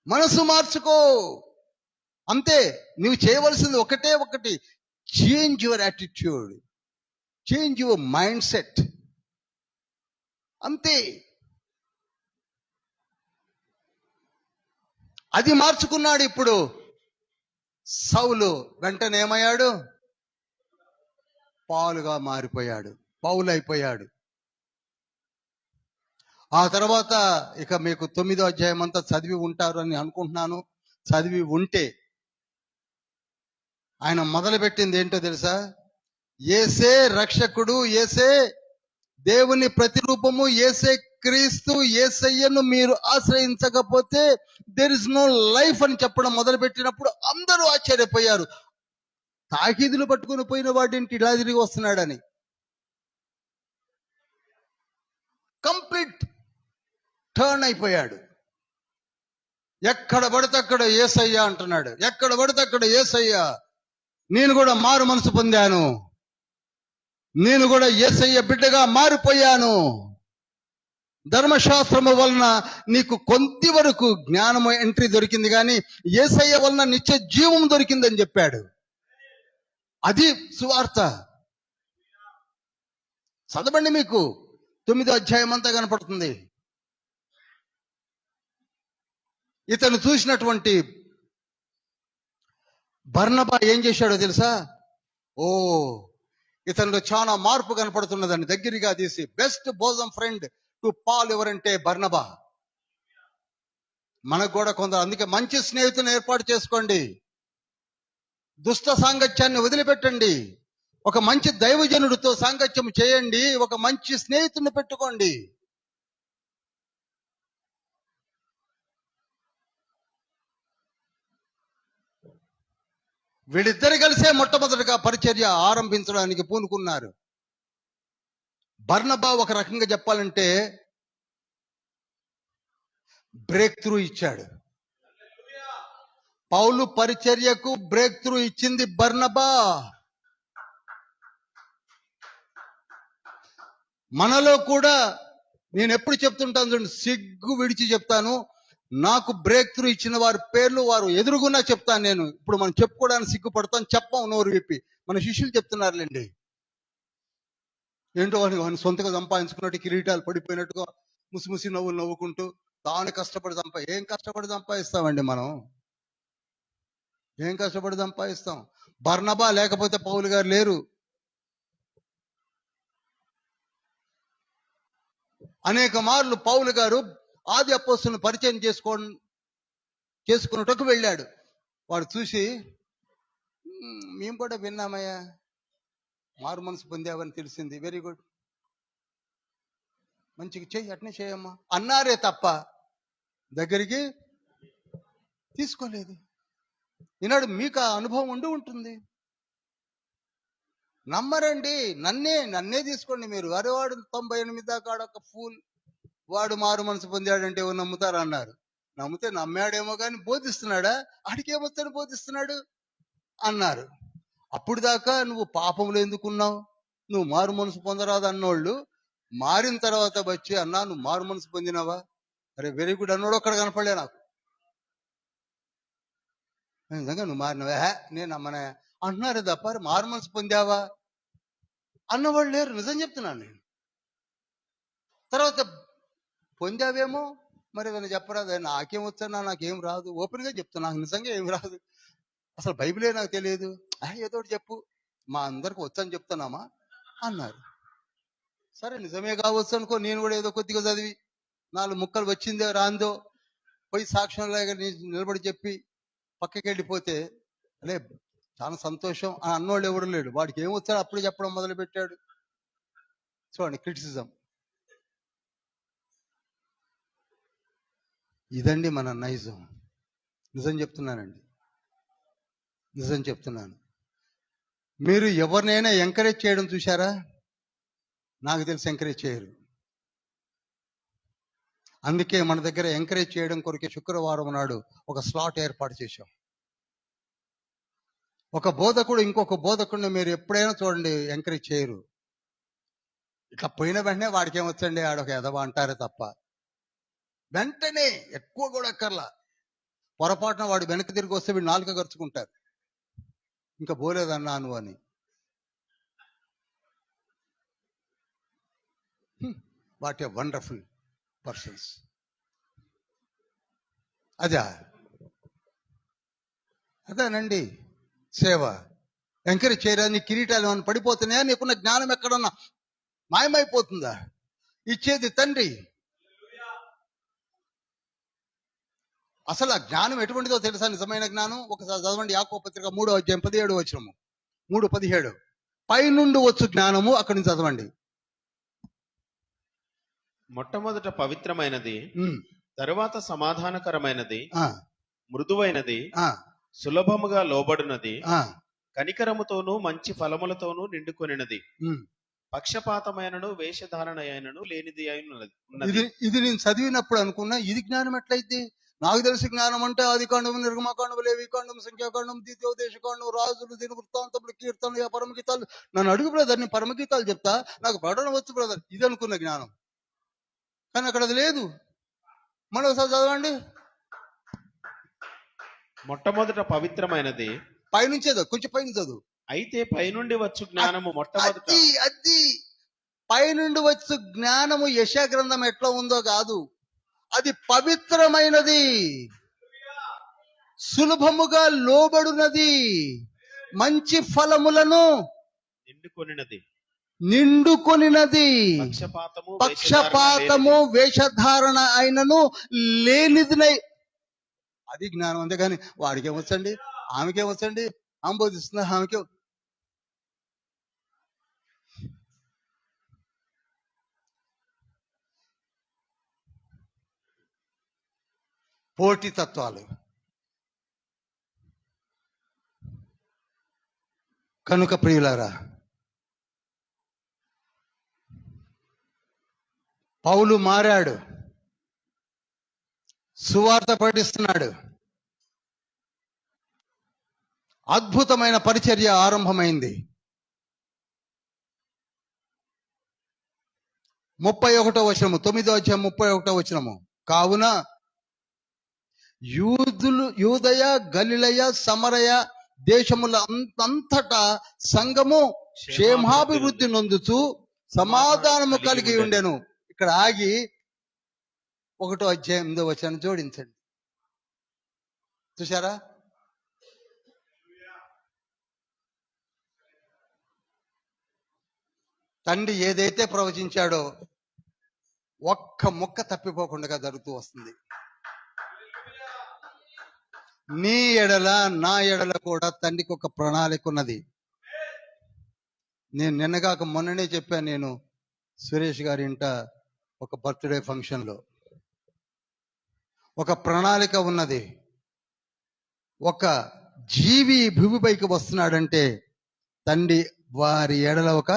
Speaker 1: మనసు మార్చుకో. అంతే, నువ్వు చేయవలసింది ఒకటే ఒకటి, change your attitude, change your mind set. అంతే. అది మార్చుకున్నాడు. ఇప్పుడు సౌలు వెంటనే ఏమయ్యాడు? పాలుగా మారిపోయాడు, పౌలు అయిపోయాడు. ఆ తర్వాత ఇక మీకు 9వ అధ్యాయం అంతా చదివి ఉంటారు అని అనుకుంటున్నాను. చదివి ఉంటే ఆయన మొదలుపెట్టింది ఏంటో తెలుసా? యేసే రక్షకుడు, యేసే దేవుని ప్రతిరూపము, యేసే క్రీస్తు, యేసయ్యను మీరు ఆశ్రయించకపోతే దేర్ ఇస్ నో లైఫ్ అని చెప్పడం మొదలుపెట్టినప్పుడు అందరూ ఆశ్చర్యపోయారు. తాకీదులు పట్టుకుని పోయిన వాడింటి ఇలా తిరిగి వస్తున్నాడని. కంప్లీట్ టర్న్ అయిపోయాడు. ఎక్కడ పడితే అక్కడ యేసయ్య అంటున్నాడు, ఎక్కడ పడితే అక్కడ యేసయ్య. నేను కూడా మారు మనసు పొందాను, నేను కూడా యేసయ్య బిడ్డగా మారిపోయాను. ధర్మశాస్త్రము వలన నీకు కొంత వరకు జ్ఞానము ఎంట్రీ దొరికింది, కానీ యేసయ్య వలన నిత్య జీవం దొరికిందని చెప్పాడు. అది సువార్త. చదవండి, మీకు 9వ అధ్యాయం అంతా కనపడుతుంది. ఇతను చూసినటువంటి బర్నబా ఏం చేశాడో తెలుసా? ఇతనిలో చాలా మార్పు కనపడుతున్నదని దగ్గరగా తీసి best bosom friend to Paul ఎవరంటే బర్నబా. మనకు కూడా కొందరు, అందుకే మంచి స్నేహితుని ఏర్పాటు చేసుకోండి, దుష్ట సాంగత్యాన్ని వదిలిపెట్టండి, ఒక మంచి దైవజనుడితో సాంగత్యం చేయండి, ఒక మంచి స్నేహితుడిని పెట్టుకోండి. వీళ్ళిద్దరు కలిసే మొట్టమొదటిగా పరిచర్య ఆరంభించడానికి పూనుకున్నారు. బర్నబా ఒక రకంగా చెప్పాలంటే బ్రేక్ త్రూ ఇచ్చాడు. పౌలు పరిచర్యకు బ్రేక్ త్రూ ఇచ్చింది బర్నబా. మనలో కూడా నేను ఎప్పుడు చెప్తుంటాను చూడండి, సిగ్గు విడిచి చెప్తాను. నాకు బ్రేక్ త్రూ ఇచ్చిన వారి పేర్లు వారు ఎదురుగున్నా చెప్తాను. నేను ఇప్పుడు మనం చెప్పుకోవడానికి సిగ్గుపడతాను, చెప్పం నోరు విప్పి. మన శిష్యులు చెప్తున్నారులేండి, ఏంటో వాడిని సొంతగా సంపాదించుకున్నట్టు, కిరీటాలు పడిపోయినట్టుగా ముసిముసి నవ్వులు నవ్వుకుంటూ తాను కష్టపడి ఏం కష్టపడి సంపాదిస్తామండి మనం? ఏం కష్టపడి సంపాదిస్తాం? బర్నబా లేకపోతే పౌలు గారు లేరు. అనేక మార్లు పౌలు గారు ఆది అపోస్తులను పరిచయం చేసుకున్నట్టుకు వెళ్ళాడు. వాడు చూసి, మేము కూడా విన్నామయ్యా, మారు మనసు పొందావని తెలిసింది, వెరీ గుడ్, మంచిగా చెయ్యి, అట్నే చేయమ్మా అన్నారే తప్ప దగ్గరికి తీసుకోలేదు. ఈనాడు మీకు ఆ అనుభవం ఉండి ఉంటుంది. నమ్మరండి, నన్నే తీసుకోండి మీరు. అరే వాడు 98 దాకా ఒక ఫూల్, వాడు మారు మనసు పొందాడంటే నమ్ముతారా అన్నారు. నమ్మితే నమ్మాడేమో కానీ బోధిస్తున్నాడా? ఆడికేమొచ్చని బోధిస్తున్నాడు అన్నారు. అప్పుడు దాకా నువ్వు పాపంలో ఎందుకున్నావు, నువ్వు మారు మనసు పొందరాదు అన్నోళ్ళు మారిన తర్వాత వచ్చి అన్నా నువ్వు మారు మనసు పొందినావా, అరే వెరీ గుడ్ అన్నోడు ఒక్కడ కనపడలే నాకు. నిజంగా నువ్వు మారినవా, నేను నమ్మనే అంటున్నారు తప్ప మారు మనసు పొందావా అన్నవాళ్ళు లేరు. నిజం చెప్తున్నాను నేను. తర్వాత పొందావేమో మరి ఏదైనా చెప్పరాదు, నాకేం వచ్చానా, నాకేం రాదు, ఓపెన్గా చెప్తున్నా, నాకు నిజంగా ఏం రాదు, అసలు బైబిలే నాకు తెలియదు, ఏదో ఒకటి చెప్పు, మా అందరికి వచ్చని చెప్తున్నామా అన్నారు. సరే నిజమే కావచ్చు అనుకో, నేను కూడా ఏదో కొద్దిగా చదివి 4 ముక్కలు వచ్చిందో రాందో పోయి సాక్ష్యంలాగా నిలబడి చెప్పి పక్కకి వెళ్ళిపోతే అలే చాలా సంతోషం అని అన్నోళ్ళు ఎవడు లేడు. వాడికి ఏం వచ్చాడో అప్పుడే చెప్పడం మొదలు పెట్టాడు. చూడండి క్రిటిసిజం. ఇదండి మన నైజం. నిజం చెప్తున్నానండి, నిజం చెప్తున్నాను. మీరు ఎవరినైనా ఎంకరేజ్ చేయడం చూశారా? నాకు తెలిసి ఎంకరేజ్ చేయరు. అందుకే మన దగ్గర ఎంకరేజ్ చేయడం కొరకే శుక్రవారం నాడు ఒక స్లాట్ ఏర్పాటు చేశాం. ఒక బోధకుడు ఇంకొక బోధకుడిని మీరు ఎప్పుడైనా చూడండి ఎంకరేజ్ చేయరు. ఇట్లా పోయిన వెంటనే వాడికి ఏమొచ్చండి, ఆడొక ఎదవ అంటారే తప్ప వెంటనే ఎక్కువ కూడా అక్కర్లా. పొరపాటున వాడు వెనక్కి తిరిగి వస్తే వీడు నాలుక గరుచుకుంటారు, ఇంకా పోలేదన్నాను అని. What a wonderful persons. అదేనండి సేవ. ఎంకరేజ్ చేయరా? నీ కిరీటాలు ఏమైనా పడిపోతున్నాయా? నీకున్న జ్ఞానం ఎక్కడన్నా మాయమైపోతుందా? ఇచ్చేది తండ్రి. అసలు ఆ జ్ఞానం ఎటువంటిదో తెలుసా? నిజమైన జ్ఞానం ఒకసారి చదవండి, యాకోబు పత్రిక 3వ అధ్యాయం 17వ వచనము, 3:17. పైనుండి వచ్చు జ్ఞానము, అక్కడి నుంచి చదవండి.
Speaker 2: మొట్టమొదట పవిత్రమైనది, తరువాత సమాధానకరమైనది, మృదువైనది, సులభముగా లోబడినది, కనికరముతోనూ మంచి ఫలములతోనూ నిండుకొనినది, పక్షపాతమైనను వేషధారణ అయినను లేనిది అయినది.
Speaker 1: ఇది నేను చదివినప్పుడు అనుకున్నా, ఇది జ్ఞానం ఎట్లయితే? నాకు తెలిసి జ్ఞానం అంటే ఆదికాండం, నిర్గమకాండం, లేవికాండం, సంఖ్యాకాండం, ద్వితీయోపదేశకాండం, రాజులు, దీని వృత్తాంతములు, కీర్తనలు, పరమగీతాలు. నన్ను అడుగు బ్రదర్, నేను పరమగీతాలు చెప్తా, నాకు పడడం వచ్చు బ్రదర్, ఇది అనుకున్న జ్ఞానం. కానీ అక్కడ అది లేదు. మరోసారి చదవండి.
Speaker 2: మొట్టమొదట పవిత్రమైనది,
Speaker 1: పైనుంచే కొంచెం పైన చదువు.
Speaker 2: అయితే పైనుండి వచ్చు జ్ఞానము మొట్టమొదట.
Speaker 1: అది పైనుండి వచ్చు జ్ఞానము యెషయా గ్రంథం ఎట్లా ఉందో కాదు, అది పవిత్రమైనది, సులభముగా లోబడునది, మంచి ఫలములను నిండుకొనినది, పక్షపాతము వేషధారణ అయినను లేనిదినై. అది జ్ఞానం. అంతేగాని వాడికేమొచ్చండి, ఆమెకేమొచ్చండి, ఆమె బోధిస్తున్నా, ఆమెకే. పోటీ తత్వాలు. కనుక ప్రియులారా, పౌలు మారాడు, సువార్త పఠిస్తున్నాడు, అద్భుతమైన పరిచర్య ఆరంభమైంది. 31వ వచనము, 9వ అధ్యాయం 31వ వచనము. కావున యూదయ, గలిలయ, సమరయ దేశముల అంతటా సంఘము క్షేమాభివృద్ధి నొందుచు సమాధానము కలిగి ఉండెను. ఇక్కడ ఆగి 1వ అధ్యాయం 8వ వచనం జోడించండి. చూసారా? తండ్రి ఏదైతే ప్రవచించాడో ఒక్క ముక్క తప్పిపోకుండా జరుగుతూ వస్తుంది. నీ ఎడల నా ఎడల కూడా తండ్రికి ఒక ప్రణాళిక ఉన్నది. నేను నిన్నగాక మొన్ననే చెప్పాను, నేను సురేష్ గారి ఇంట ఒక బర్త్డే ఫంక్షన్లో ఒక ప్రణాళిక ఉన్నది. ఒక జీవి భూమిపైకి వస్తున్నాడంటే తండ్రి వారి ఎడల ఒక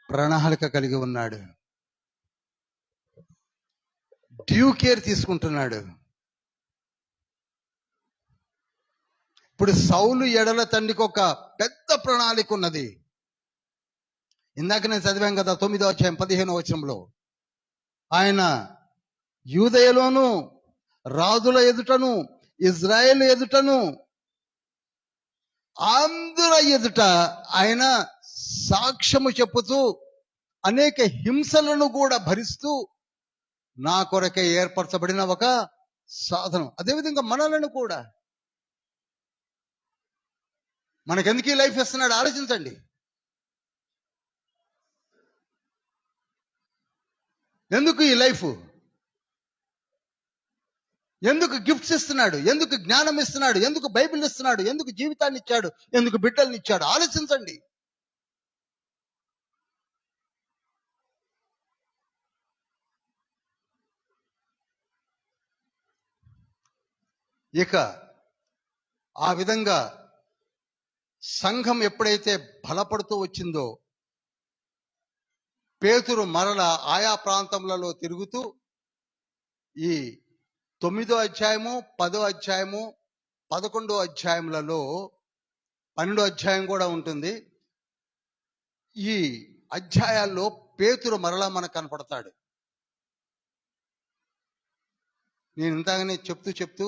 Speaker 1: ప్రణాళిక కలిగి ఉన్నాడు. డ్యూ కేర్ తీసుకుంటున్నాడు. ఇప్పుడు సౌలు ఎడల తండ్రికి ఒక పెద్ద ప్రణాళిక ఉన్నది. ఇందాక నేను చదివాం కదా 9వ అధ్యాయం 15వ వచనంలో, ఆయన యూదయలోను రాజుల ఎదుటను ఇజ్రాయేల్ ఎదుటను అందరి ఎదుట ఆయన సాక్ష్యము చెప్పుతూ అనేక హింసలను కూడా భరిస్తూ నా కొరకే ఏర్పరచబడిన ఒక సాధనం. అదేవిధంగా మనలను కూడా, మనకెందుకు ఈ లైఫ్ ఇస్తున్నాడు ఆలోచించండి. ఎందుకు ఈ లైఫ్? ఎందుకు గిఫ్ట్స్ ఇస్తున్నాడు? ఎందుకు జ్ఞానం ఇస్తున్నాడు? ఎందుకు బైబిల్ ఇస్తున్నాడు? ఎందుకు జీవితాన్ని ఇచ్చాడు? ఎందుకు బిడ్డల్ని ఇచ్చాడు? ఆలోచించండి. ఇక ఆ విధంగా సంఘం ఎప్పుడైతే బలపడుతూ వచ్చిందో, పేతురు మరల ఆయా ప్రాంతములలో తిరుగుతూ ఈ 9వ అధ్యాయము 10వ అధ్యాయము 11వ అధ్యాయములలో 12వ అధ్యాయం కూడా ఉంటుంది. ఈ అధ్యాయాల్లో పేతురు మరలా మనకు కనపడతాడు. నేను ఇంతగానే చెప్తూ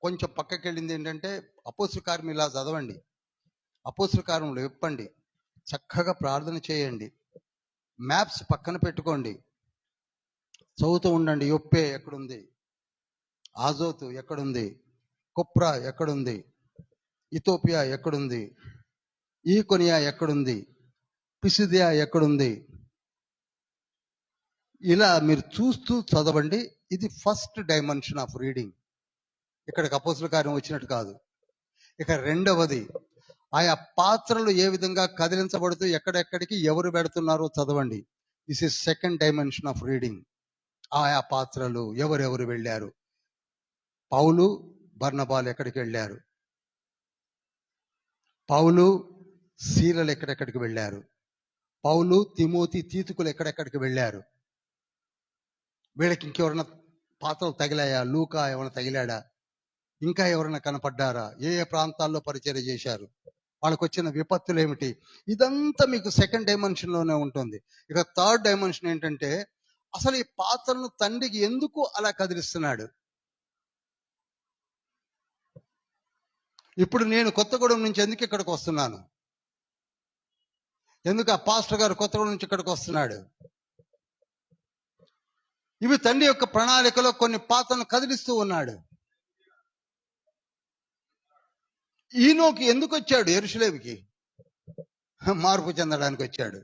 Speaker 1: కొంచెం పక్కకి వెళ్ళింది ఏంటంటే, అపోస్తుల కార్యం ఇలా చదవండి, అపోస్తుల కార్యములు విప్పండి, చక్కగా ప్రార్థన చేయండి, మ్యాప్స్ పక్కన పెట్టుకోండి, చదువుతూ ఉండండి. యొప్పే ఎక్కడుంది, ఆజోతు ఎక్కడుంది, కుప్రా ఎక్కడుంది, ఇథోపియా ఎక్కడుంది, ఈకొనియా ఎక్కడుంది, పిసిదియా ఎక్కడుంది, ఇలా మీరు చూస్తూ చదవండి. ఇది ఫస్ట్ డైమెన్షన్ ఆఫ్ రీడింగ్. ఇక్కడికి అపోస్తుల కార్యం వచ్చినట్టు కాదు. ఇక రెండవది, ఆయా పాత్రలు ఏ విధంగా కదిలించబడుతూ ఎక్కడెక్కడికి ఎవరు పెడుతున్నారో చదవండి. This is second dimension of reading. ఆయా పాత్రలు ఎవరెవరు వెళ్ళారు, పౌలు బర్నబాలు ఎక్కడికి వెళ్ళారు, పౌలు సీలలు ఎక్కడెక్కడికి వెళ్ళారు, పౌలు తిమోతి తీతుకులు ఎక్కడెక్కడికి వెళ్ళారు, వీళ్ళకి ఇంకెవరైనా పాత్రలు తగిలాయా, లూకా ఎవరైనా తగిలాడా, ఇంకా ఎవరైనా కనపడ్డారా, ఏ ఏ ప్రాంతాల్లో పరిచర్య చేశారు, వాళ్ళకు వచ్చిన విపత్తులు ఏమిటి, ఇదంతా మీకు సెకండ్ డైమెన్షన్ లోనే ఉంటుంది. ఇక థర్డ్ డైమెన్షన్ ఏంటంటే, అసలు ఈ పాత్రలను తండ్రికి ఎందుకు అలా కదిలిస్తున్నాడు. ఇప్పుడు నేను కొత్తగూడెం నుంచి ఎందుకు ఇక్కడికి వస్తున్నాను, ఎందుకు ఆ పాస్టర్ గారు కొత్తగూడెం నుంచి ఇక్కడికి వస్తున్నాడు, ఇవి తండ్రి యొక్క ప్రణాళికలో కొన్ని పాత్రలను కదిలిస్తూ ఉన్నాడు. ఈనోకి ఎందుకు వచ్చాడు యెరూషలేముకి? మార్పు చెందడానికి వచ్చాడు.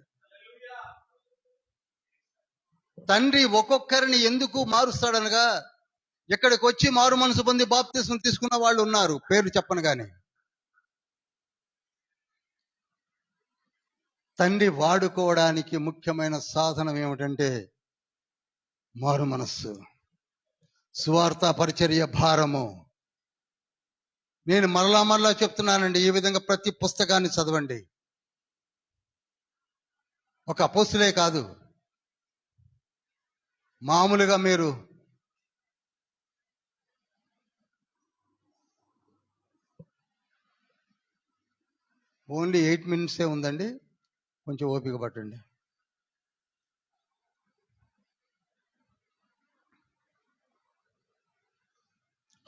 Speaker 1: తండ్రి ఒక్కొక్కరిని ఎందుకు మారుస్తాడనగా, ఇక్కడికి వచ్చి మారు మనసు పొంది బాప్తిస్మం తీసుకున్న వాళ్ళు ఉన్నారు, పేరు చెప్పను గాని. తండ్రి వాడుకోవడానికి ముఖ్యమైన సాధనం ఏమిటంటే మారు మనస్సు, సువార్త పరిచర్య భారము. నేను మరలా చెప్తున్నానండి, ఈ విధంగా ప్రతి పుస్తకాన్ని చదవండి. ఒక అపోస్తులే కాదు, మామూలుగా మీరు ఓన్లీ 8 minutes ఉందండి, కొంచెం ఓపిక పట్టండి.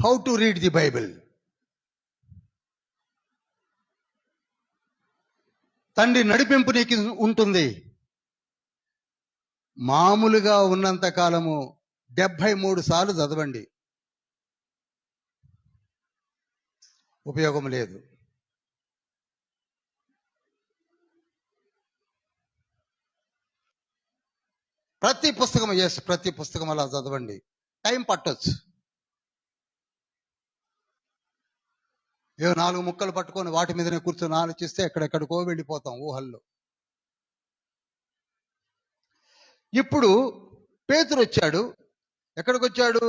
Speaker 1: How to read the Bible. తండ్రి నడిపింపు నీకు ఉంటుంది. మామూలుగా ఉన్నంత కాలము 73 సార్లు చదవండి, ఉపయోగం లేదు. ప్రతి పుస్తకం అలా చదవండి, టైం పట్టొచ్చు. ఏ 4 ముక్కలు పట్టుకొని వాటి మీదనే కూర్చొని ఆలోచిస్తే ఎక్కడెక్కడికో వెళ్ళిపోతాం ఊహల్లో. ఇప్పుడు పేతురు వచ్చాడు. ఎక్కడికి వచ్చాడు?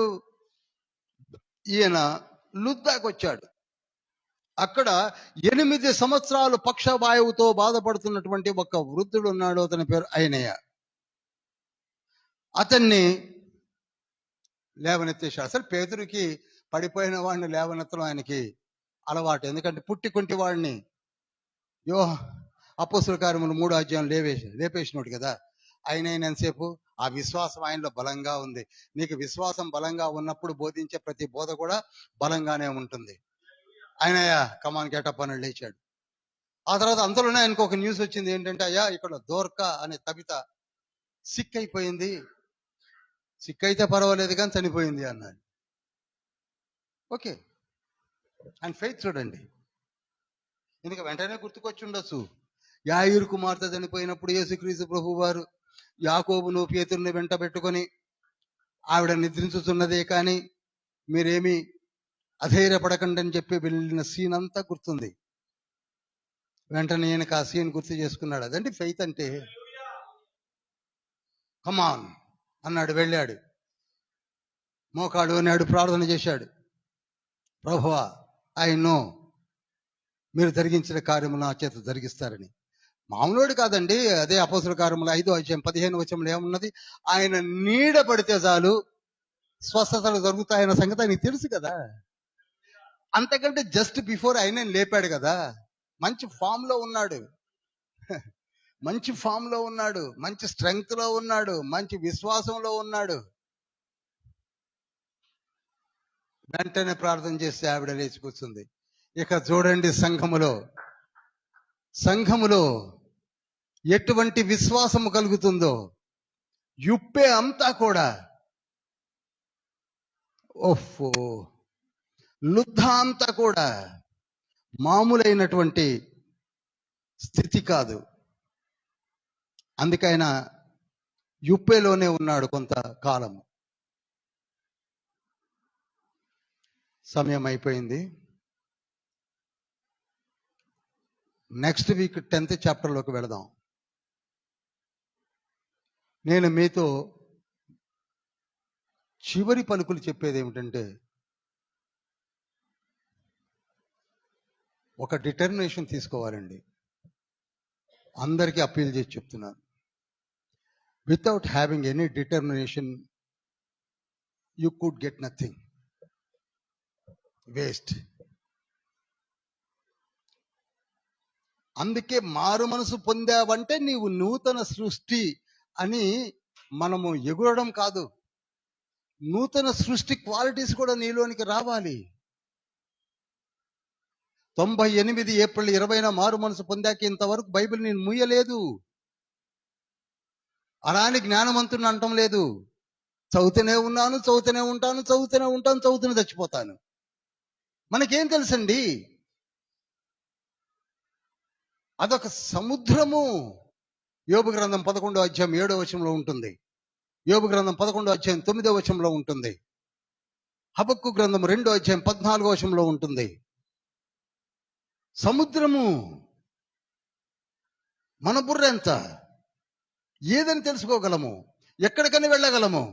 Speaker 1: ఈయన లుద్దాకు వచ్చాడు. అక్కడ 8 సంవత్సరాలు పక్షవాయువుతో బాధపడుతున్నటువంటి ఒక వృద్ధుడు ఉన్నాడు. అతని పేరు అయినయ్య. అతన్ని లేవనెత్తేశాడు. అసలు పేతురికి పడిపోయిన వాడిని లేవనెత్తడం ఆయనకి అలవాటు. ఎందుకంటే పుట్టి కుంటి వాడిని అపోస్తుల కార్యములు 3వ అధ్యాయం లేపేసినోడు కదా. అయినంతసేపు ఆ విశ్వాసం ఆయనలో బలంగా ఉంది. నీకు విశ్వాసం బలంగా ఉన్నప్పుడు బోధించే ప్రతి బోధ కూడా బలంగానే ఉంటుంది. ఆయనయ్య కమాన్ గెటప్ అని లేచాడు. ఆ తర్వాత అంతలోనే ఆయనకు ఒక న్యూస్ వచ్చింది. ఏంటంటే, అయ్యా ఇక్కడ దోర్కా అనే తబిత సిక్ అయిపోయింది. సిక్ అయితే పర్వాలేదు కానీ చనిపోయింది అన్నాడు. ఓకే, ఆయన ఫెయిత్ చూడండి. ఎందుకు వెంటనే గుర్తుకొచ్చి ఉండొచ్చు. యాయిరు కుమార్తె చనిపోయినప్పుడు యేసుక్రీస్తు ప్రభు వారు యాకోబును పేతురుని వెంట పెట్టుకొని ఆవిడ నిద్రించుతున్నదే కానీ మీరేమీ అధైర్యపడకండి అని చెప్పి వెళ్ళిన సీన్ అంతా గుర్తుంది. వెంటనే ఈయనకు ఆ సీన్ గుర్తు చేసుకున్నాడు. అదండి ఫెయిత్ అంటే. కమాన్ అన్నాడు, వెళ్ళాడు, మోకాడు అన్నాడు, ప్రార్థన చేశాడు. ప్రభువా, ఐ నో మీరు జరిగించిన కార్యము నా చేత జరిగిస్తారని. మామూలుడు కాదండి. అదే అపోస్తుల కార్యములు 5వ అధ్యాయం 15వ వచనంలో ఏమున్నది? ఆయన నీడ పడితే చాలు స్వస్థతలు జరుగుతాయన్న సంగతి ఆయనకి తెలుసు కదా. అంతకంటే జస్ట్ బిఫోర్ ఆయన లేపాడు కదా. మంచి ఫామ్ లో ఉన్నాడు, మంచి ఫామ్ లో ఉన్నాడు, మంచి స్ట్రెంగ్త్ లో ఉన్నాడు, మంచి విశ్వాసంలో ఉన్నాడు. వెంటనే ప్రార్థన చేస్తే ఆవిడ లేచి కూర్చుంది. ఇక చూడండి, సంఘములో ఎటువంటి విశ్వాసము కలుగుతుందో. యుప్పే అంతా కూడా ఓఫో, లుద్దా అంతా కూడా మామూలైనటువంటి స్థితి కాదు. అందుకైనా యుప్పేలోనే ఉన్నాడు కొంతకాలము. సమయం అయిపోయింది. నెక్స్ట్ వీక్ 10th చాప్టర్లోకి వెళదాం. నేను మీతో చివరి పలుకులు చెప్పేది ఏమిటంటే, ఒక డిటర్మినేషన్ తీసుకోవాలండి. అందరికీ అప్పీల్ చేసి చెప్తున్నాను. Without having any determination you could get nothing, waste. అందుకే మారు మనసు పొందావంటే నీవు నూతన సృష్టి అని మనము ఎగురడం కాదు. నూతన సృష్టి క్వాలిటీస్ కూడా నీలోనికి రావాలి. 98 ఏప్రిల్ 20న మారు మనసు పొందాక ఇంతవరకు బైబిల్ నేను ముయ్యలేదు. అలాని జ్ఞానవంతుని అంటం లేదు. చదువుతూనే ఉన్నాను, చదువుతూనే ఉంటాను, చదువుతూనే చచ్చిపోతాను. మనకేం తెలుసండి? అదొక సముద్రము. యోబు గ్రంథం 11వ అధ్యాయం 7వ వచనంలో ఉంటుంది. యోబు గ్రంథం 11వ అధ్యాయం 9వ వచనంలో ఉంటుంది. హబక్కు గ్రంథం 2వ అధ్యాయం 14వ వచనంలో ఉంటుంది. సముద్రము. మన బుర్ర ఎంత? ఏదని తెలుసుకోగలము? ఎక్కడికని వెళ్ళగలము?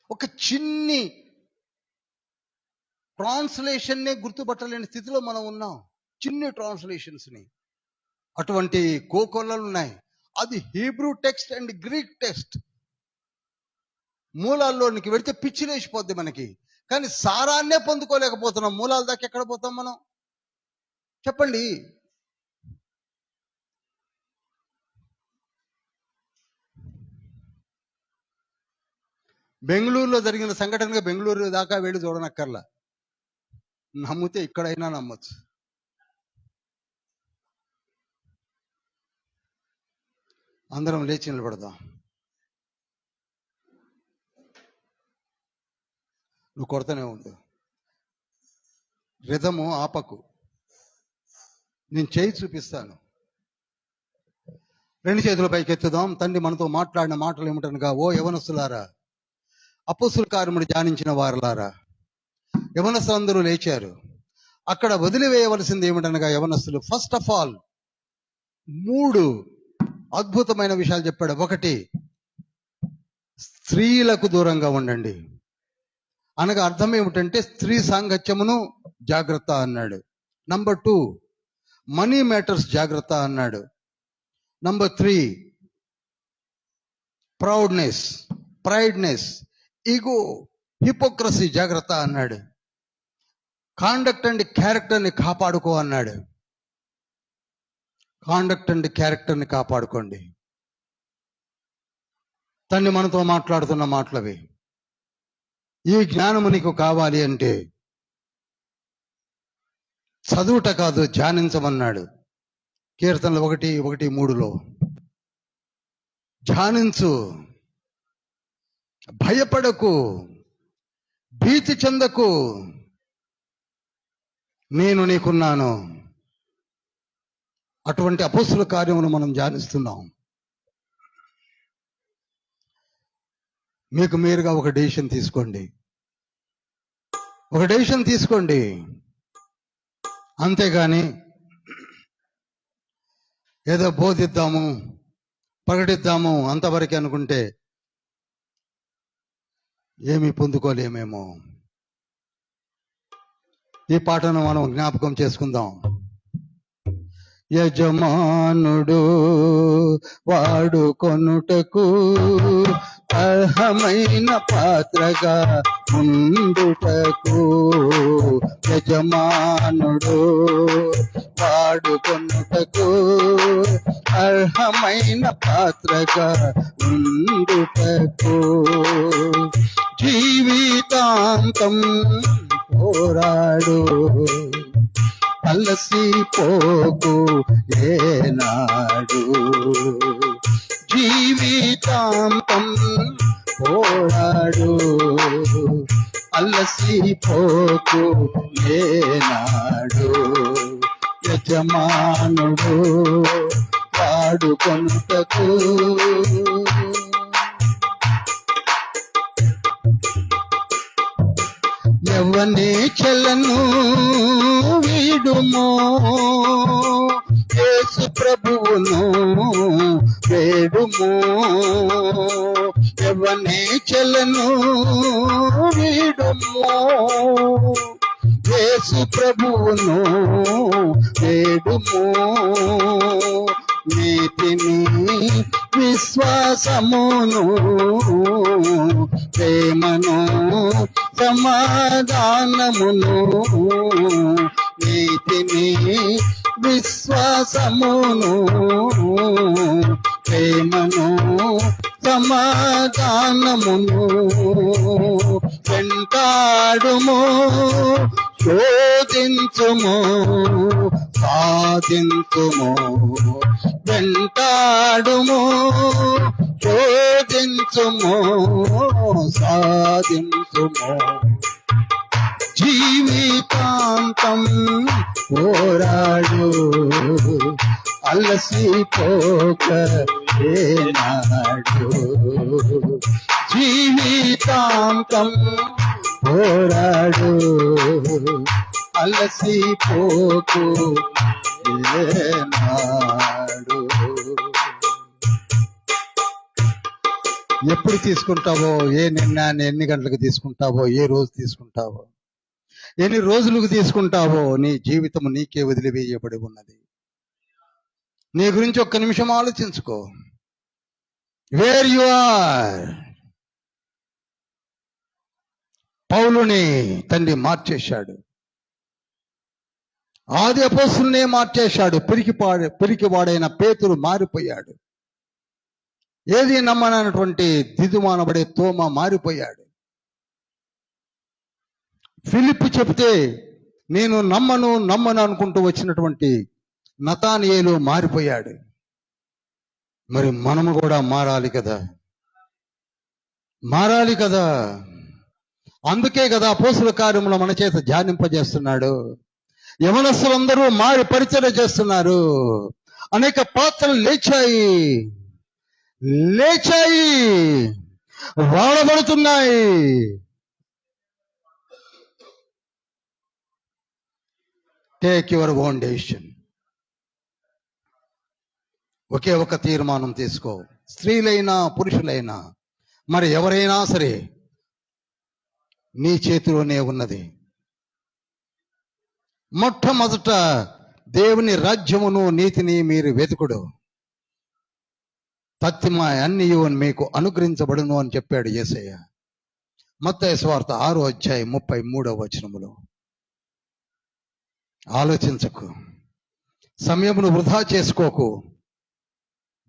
Speaker 1: ఒక చిన్ని ట్రాన్స్లేషన్నే గుర్తుపట్టలేని స్థితిలో మనం ఉన్నాం. చిన్ని ట్రాన్స్లేషన్స్ని. అటువంటి కోకొల్లలు ఉన్నాయి. అది Hebrew text and Greek text. మూలాల్లోనికి వెళితే పిచ్చి లేచిపోద్ది మనకి. కానీ సారాన్నే పొందుకోలేకపోతున్నాం. మూలాల దాకా ఎక్కడ పోతాం మనం? చెప్పండి. బెంగళూరులో జరిగిన సంఘటనగా బెంగళూరు దాకా వెళ్ళి చూడనక్కర్లా. నమ్మితే ఇక్కడైనా నమ్మచ్చు. అందరం లేచి నిలబడదాం. నువ్వు కొడతనే ఉండు. రిధము ఆపకు. నేను చేయి చూపిస్తాను. 2 చేతుల పైకి ఎత్తుదాం. తండ్రి మనతో మాట్లాడిన మాటలు ఏమిటనగా, ఓ యవనస్తులారా, అపోస్తుల కార్యములు ధ్యానించిన వారలారా, యవనస్తులందరూ లేచారు. అక్కడ వదిలివేయవలసింది ఏమిటనగా, యవనస్తులు ఫస్ట్ ఆఫ్ ఆల్ 3 అద్భుతమైన విషయాలు చెప్పాడు. 1, స్త్రీలకు దూరంగా ఉండండి. అనగా అర్థం ఏమిటంటే స్త్రీ సాంగత్యమును జాగ్రత్త అన్నాడు. నంబర్ 2, మనీ మ్యాటర్స్ జాగ్రత్త అన్నాడు. నంబర్ 3, ప్రైడ్నెస్, ఈగో, హిపోక్రసీ జాగ్రత్త అన్నాడు. కాండక్ట్ అండ్ క్యారెక్టర్ని కాపాడుకో అన్నాడు. కాండక్ట్ అండ్ క్యారెక్టర్ని కాపాడుకోండి. తండ్రి మనతో మాట్లాడుతున్న మాటలవి. ఈ జ్ఞానము నీకు కావాలి అంటే చదువుట కాదు, ధ్యానించమన్నాడు. కీర్తనలు 1:1-3లో ధ్యానించు, భయపడకు, భీతి చెందకు, నేను నీకున్నాను. అటువంటి అపోస్తుల కార్యమును మనం ధ్యానిస్తున్నాం. మీకు మీరుగా ఒక డెసిషన్ తీసుకోండి. అంతేగాని ఏదో బోధిద్దాము, ప్రకటిద్దాము అంతవరకే అనుకుంటే ఏమీ పొందుకోలేమేమో. ఈ పాటను మనం జ్ఞాపకం చేసుకుందాం. యజమానుడు వాడుకొనుటకు అర్హమైన పాత్రగా ఉండుటకు, యజమానుడు వాడుకొనుటకు అర్హమైన పాత్రగా ఉండుటకు, జీవితాంతం పోరాడు, అలసిపోకు ఏనాడు, జీవితాంతం పోరాడు, అలసిపోకు ఏనాడు, యజమానుడు వాడుకొనుటకు. యవ్వనే చెలను వీడుమో, యేసు ప్రభువును వేడుమో. యవ్వనే చెలను వీడుమో, యేసు ప్రభువును వేడుమో. నీతిని విశ్వాసమును ప్రేమను సమాధానమును, నీతిని విశ్వాసమును ప్రేమను సమాధానమును వెంటాడుము, శోధించుము, సాధించుము. వెంటాడుము, శోధించుము, సాధించుము. జీవితాంతం పోరాడు, అలసిపోక ఏనాడు. జీవితాంతం పోరాడు, అలసిపోకు ఏనాడు. ఎప్పుడు తీసుకుంటావో, ఏ నిర్ణయాన్ని ఎన్ని గంటలకు తీసుకుంటావో, ఏ రోజు తీసుకుంటావో, ఎన్ని రోజులకు తీసుకుంటావో, నీ జీవితం నీకే వదిలివేయబడి ఉన్నది. నీ గురించి ఒక్క నిమిషం ఆలోచించుకో. Where you are. పౌలుని తండ్రి మార్చేశాడు, ఆది అపోస్తులనే మార్చేశాడు. పిరికివాడైన పేతురు మారిపోయాడు. ఏది నమ్మనటువంటి దిదుమానబడే తోమ మారిపోయాడు. ఫిలిప్పు చెప్తే నేను నమ్మను అనుకుంటూ వచ్చినటువంటి నతానియేలు మారిపోయాడు. మరి మనము కూడా మారాలి కదా. అందుకే కదా అపోస్తుల కార్యములో మన చేత ధ్యానింపజేస్తున్నాడు. యవనస్తులందరూ మారి పరిచర్య చేస్తున్నారు. అనేక పాత్రలు లేచాయి. వాడబడుతున్నాయి. Take your own decision. ఒకే ఒక తీర్మానం తీసుకో. స్త్రీలైనా పురుషులైనా మరి ఎవరైనా సరే నీ చేతిలోనే ఉన్నది. మొట్టమొదట దేవుని రాజ్యమును నీతిని మీరు వెతుకుడు, తత్తిమ అన్నియు మీకు అనుగ్రహించబడును అని చెప్పాడు యేసయ్య. మత్తయి సువార్త 6వ అధ్యాయం 33వ వచనములో. ఆలోచించకు, సమయమును వృధా చేసుకోకు.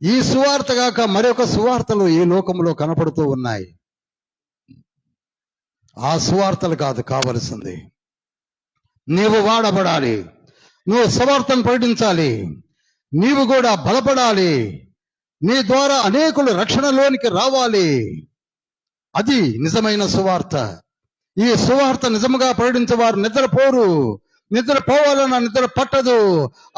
Speaker 1: ఈ సువార్త గాక మరొక సువార్తలు ఈ లోకంలో కనపడుతూ ఉన్నాయి. ఆ సువార్తలు కాదు కావలసింది. నీవు వాడబడాలి, నువ్వు సువార్తను ప్రకటించాలి, నీవు కూడా బలపడాలి, నీ ద్వారా అనేకులు రక్షణలోనికి రావాలి. అది నిజమైన సువార్త. ఈ సువార్త నిజముగా ప్రకటించేవారు నిద్రపోరు. నిద్రపోవాలన్న నిద్ర పట్టదు.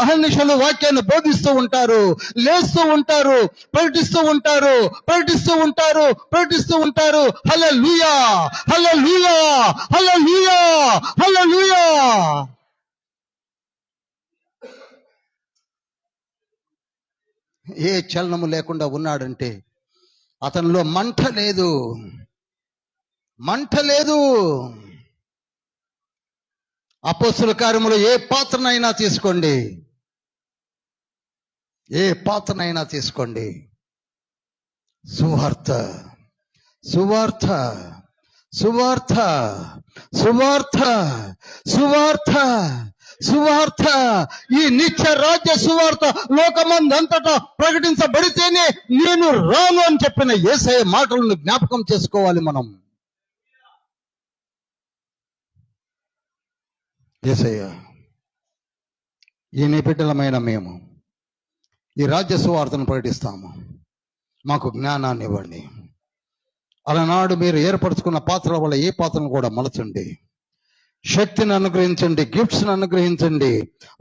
Speaker 1: అహర్నిశలు వాక్యాన్ని బోధిస్తూ ఉంటారు, లేస్తూ ఉంటారు, ప్రకటిస్తూ ఉంటారు, ప్రకటిస్తూ ఉంటారు, ప్రకటిస్తూ ఉంటారు. హల్లెలూయా, హల్లెలూయా, హల్లెలూయా, హల్లెలూయా. ఏ చలనము లేకుండా ఉన్నాడంటే అతనిలో మంట లేదు, మంట లేదు. అపోస్తుల కార్యములో ఏ పాత్రనైనా తీసుకోండి, ఏ పాత్రనైనా తీసుకోండి, సువార్త, సువార్త, సువార్త, సువార్త, సువార్త, సువార్త. ఈ నిత్య రాజ్య సువార్త లోకమందంతటా ప్రకటించబడితేనే నేను రాను అని చెప్పిన యేసయ్య మాటలను జ్ఞాపకం చేసుకోవాలి మనం. యేసయ్య, ఈ నీ బిడ్డలమైన మేము ఈ రాజ్య సువార్తను ప్రకటిస్తాము, మాకు జ్ఞానాన్ని ఇవ్వండి. అలనాడు మీరు ఏర్పరచుకున్న పాత్రల వల్ల ఏ పాత్రను కూడా మలచండి, శక్తిని అనుగ్రహించండి, గిఫ్ట్స్ని అనుగ్రహించండి,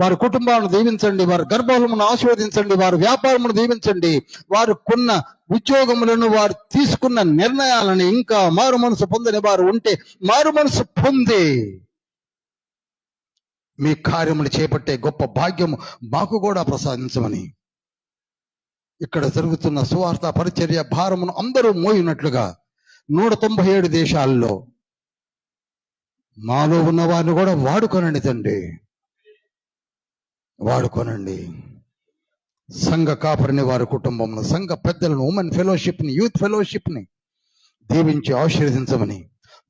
Speaker 1: వారి కుటుంబాలను దీవించండి, వారి గర్భములను ఆశీర్వదించండి, వారి వ్యాపారమును దీవించండి, వారు కొన్న ఉద్యోగములను, వారు తీసుకున్న నిర్ణయాలను, ఇంకా మారు మనసు పొందని వారు ఉంటే మారు మనసు పొంది మీ కార్యములు చేపట్టే గొప్ప భాగ్యము మాకు కూడా ప్రసాదించమని, ఇక్కడ జరుగుతున్న సువార్త పరిచర్య భారమును అందరూ మోయినట్లుగా 197 దేశాల్లో మాలో ఉన్న వారిని కూడా వాడుకోనండి తండ్రి, వాడుకోనండి. సంఘ కాపరిని, వారి కుటుంబంలో సంఘ పెద్దలను, ఉమెన్ ఫెలోషిప్ని, యూత్ ఫెలోషిప్ని దీవించి ఆశీర్వదించమని,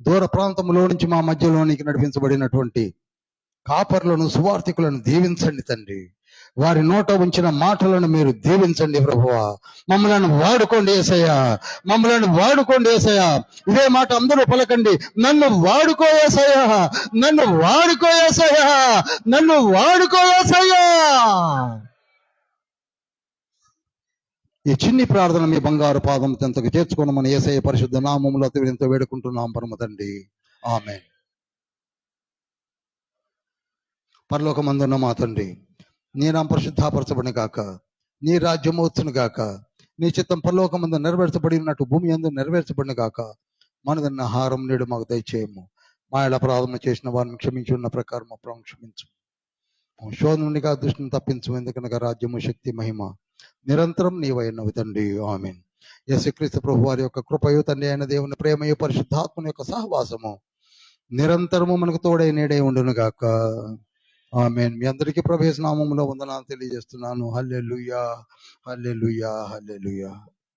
Speaker 1: దూర ప్రాంతంలో నుంచి మా మధ్యలోనికి నడిపించబడినటువంటి కాపర్లను, సువార్థికులను దీవించండి తండ్రి. వారి నోట ఉంచిన మాటలను మీరు దీవించండి ప్రభువా. మమ్మల్ని వాడుకోండి యేసయ్యా, మమ్మల్ని వాడుకోండి యేసయ్యా. ఇదే మాట అందరూ పలకండి, నన్ను వాడుకో యేసయ్యా, నన్ను వాడుకో యేసయ్యా, నన్ను వాడుకో యేసయ్యా. ఈ చిన్ని ప్రార్థన మీ బంగారు పాదం చెంతకు చేర్చుకోనమని యేసయ్య పరిశుద్ధ నామములో అతివిడంతో వేడుకుంటున్నాం పరమ తండ్రి, ఆమేన్. పరలోకమందున్న మా తండ్రి, నీ నామం పరిశుద్ధపరచబడిన గాక, నీ రాజ్యం వచ్చును గాక, నీ చిత్తం పరలోకమందు నెరవేర్చబడినట్టు భూమి యందు నెరవేర్చబడిన గాక. మనదన్న ఆహారం నేడు మాకు దయచేయము. మా ఇలా అపరాధం చేసిన వారిని క్షమించి ఉన్న ప్రకారం మా అపరాధం క్షమించు. శోధన నుండి దృష్టిని తప్పించు. ఎందుకనగా రాజ్యము, శక్తి, మహిమ నిరంతరం నీవైనవి తండ్రి, ఆమేన్. యేసుక్రీస్తు ప్రభు వారి యొక్క కృపయు, తండ్రి అయిన దేవుని ప్రేమయు, పరిశుద్ధాత్మని యొక్క సహవాసము నిరంతరము మనకు తోడై నేడే ఉండును గాక, ఆమేన్. మీ అందరికీ ప్రభు యేసు నామములో వందనాలు తెలియజేస్తున్నాను. హల్లెలూయా, హల్లెలూయా, హల్లెలూయా.